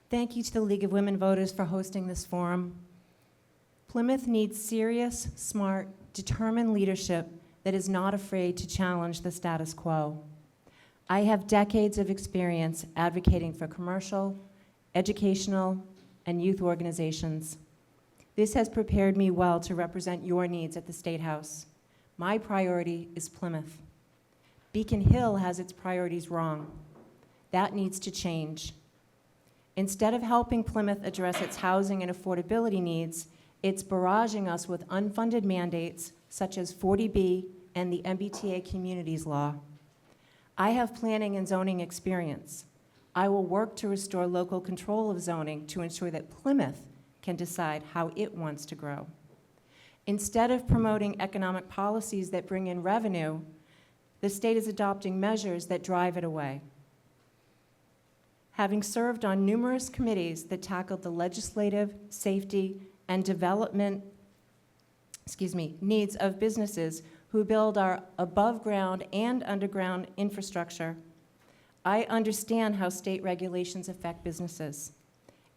Thank you to the League of Women Voters for hosting this forum. Plymouth needs serious, smart, determined leadership that is not afraid to challenge the status quo. I have decades of experience advocating for commercial, educational, and youth organizations. This has prepared me well to represent your needs at the State House. My priority is Plymouth. Beacon Hill has its priorities wrong. That needs to change. Instead of helping Plymouth address its housing and affordability needs, it's barraging us with unfunded mandates such as 40B and the MBTA Communities Law. I have planning and zoning experience. I will work to restore local control of zoning to ensure that Plymouth can decide how it wants to grow. Instead of promoting economic policies that bring in revenue, the state is adopting measures that drive it away. Having served on numerous committees that tackled the legislative, safety, and development needs of businesses who build our above-ground and underground infrastructure, I understand how state regulations affect businesses,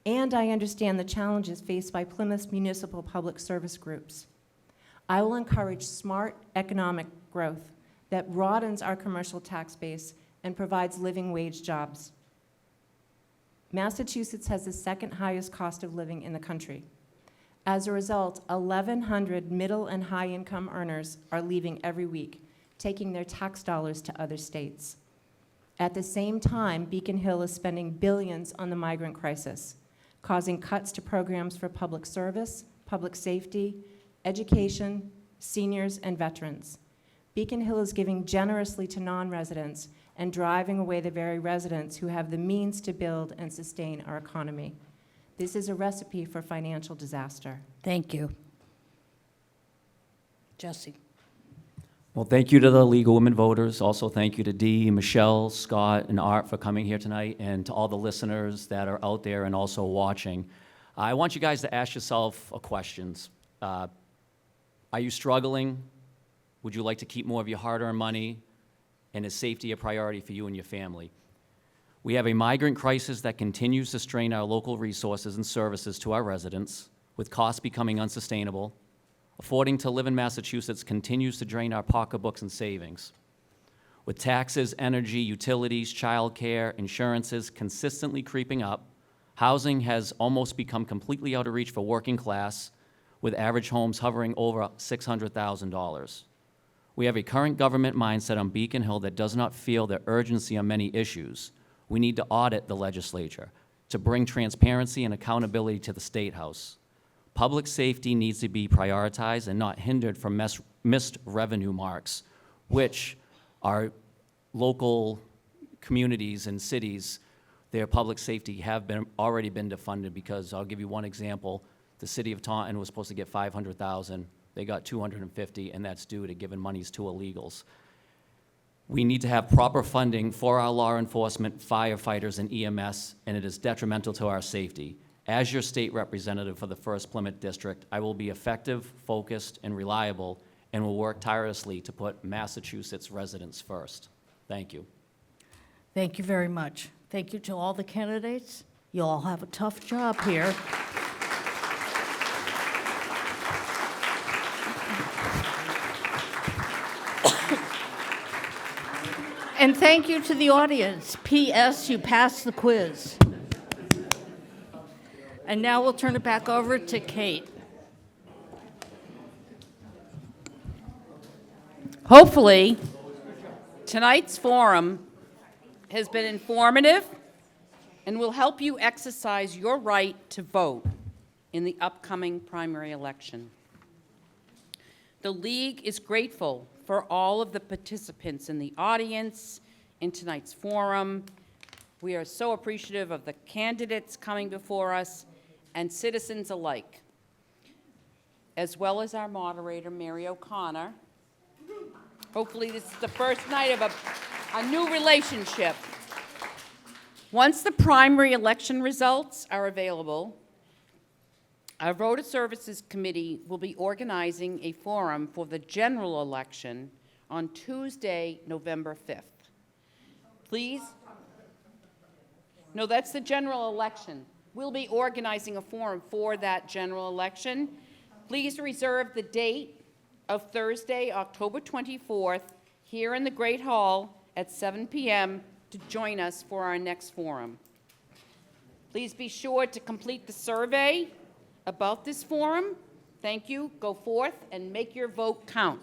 and I understand the challenges faced by Plymouth's municipal public service groups. I will encourage smart economic growth that broadens our commercial tax base and provides living wage jobs. Massachusetts has the second highest cost of living in the country. As a result, 1,100 middle and high-income earners are leaving every week, taking their tax dollars to other states. At the same time, Beacon Hill is spending billions on the migrant crisis, causing cuts to programs for public service, public safety, education, seniors, and veterans. Beacon Hill is giving generously to non-residents and driving away the very residents who have the means to build and sustain our economy. This is a recipe for financial disaster. Thank you. Jesse. Well, thank you to the League of Women Voters. Also, thank you to Dee, Michelle, Scott, and Art for coming here tonight, and to all the listeners that are out there and also watching. I want you guys to ask yourself questions. Are you struggling? Would you like to keep more of your hard-earned money? And is safety a priority for you and your family? We have a migrant crisis that continues to strain our local resources and services to our residents, with costs becoming unsustainable. Affording to live in Massachusetts continues to drain our pocketbooks and savings. With taxes, energy, utilities, childcare, insurances consistently creeping up, housing has almost become completely out of reach for working class, with average homes hovering over $600,000. We have a current government mindset on Beacon Hill that does not feel the urgency on many issues. We need to audit the legislature to bring transparency and accountability to the State House. Public safety needs to be prioritized and not hindered from missed revenue marks, which our local communities and cities, their public safety have already been defunded, because I'll give you one example. The city of Taunton was supposed to get $500,000. They got $250,000, and that's due to giving monies to illegals. We need to have proper funding for our law enforcement, firefighters, and EMS, and it is detrimental to our safety. As your state representative for the 1st Plymouth District, I will be effective, focused, and reliable, and will work tirelessly to put Massachusetts residents first. Thank you. Thank you very much. Thank you to all the candidates. You all have a tough job here. And thank you to the audience. P.S. You passed the quiz. And now we'll turn it back over to Kate. Hopefully, tonight's forum has been informative and will help you exercise your right to vote in the upcoming primary election. The League is grateful for all of the participants in the audience in tonight's forum. We are so appreciative of the candidates coming before us and citizens alike, as well as our moderator, Mary O'Connor. Hopefully this is the first night of a new relationship. Once the primary election results are available, our Voter Services Committee will be organizing a forum for the general election on Tuesday, November 5th. Please? No, that's the general election. We'll be organizing a forum for that general election. Please reserve the date of Thursday, October 24th, here in the Great Hall at 7 p.m. to join us for our next forum. Please be sure to complete the survey about this forum. Thank you. Go forth and make your vote count.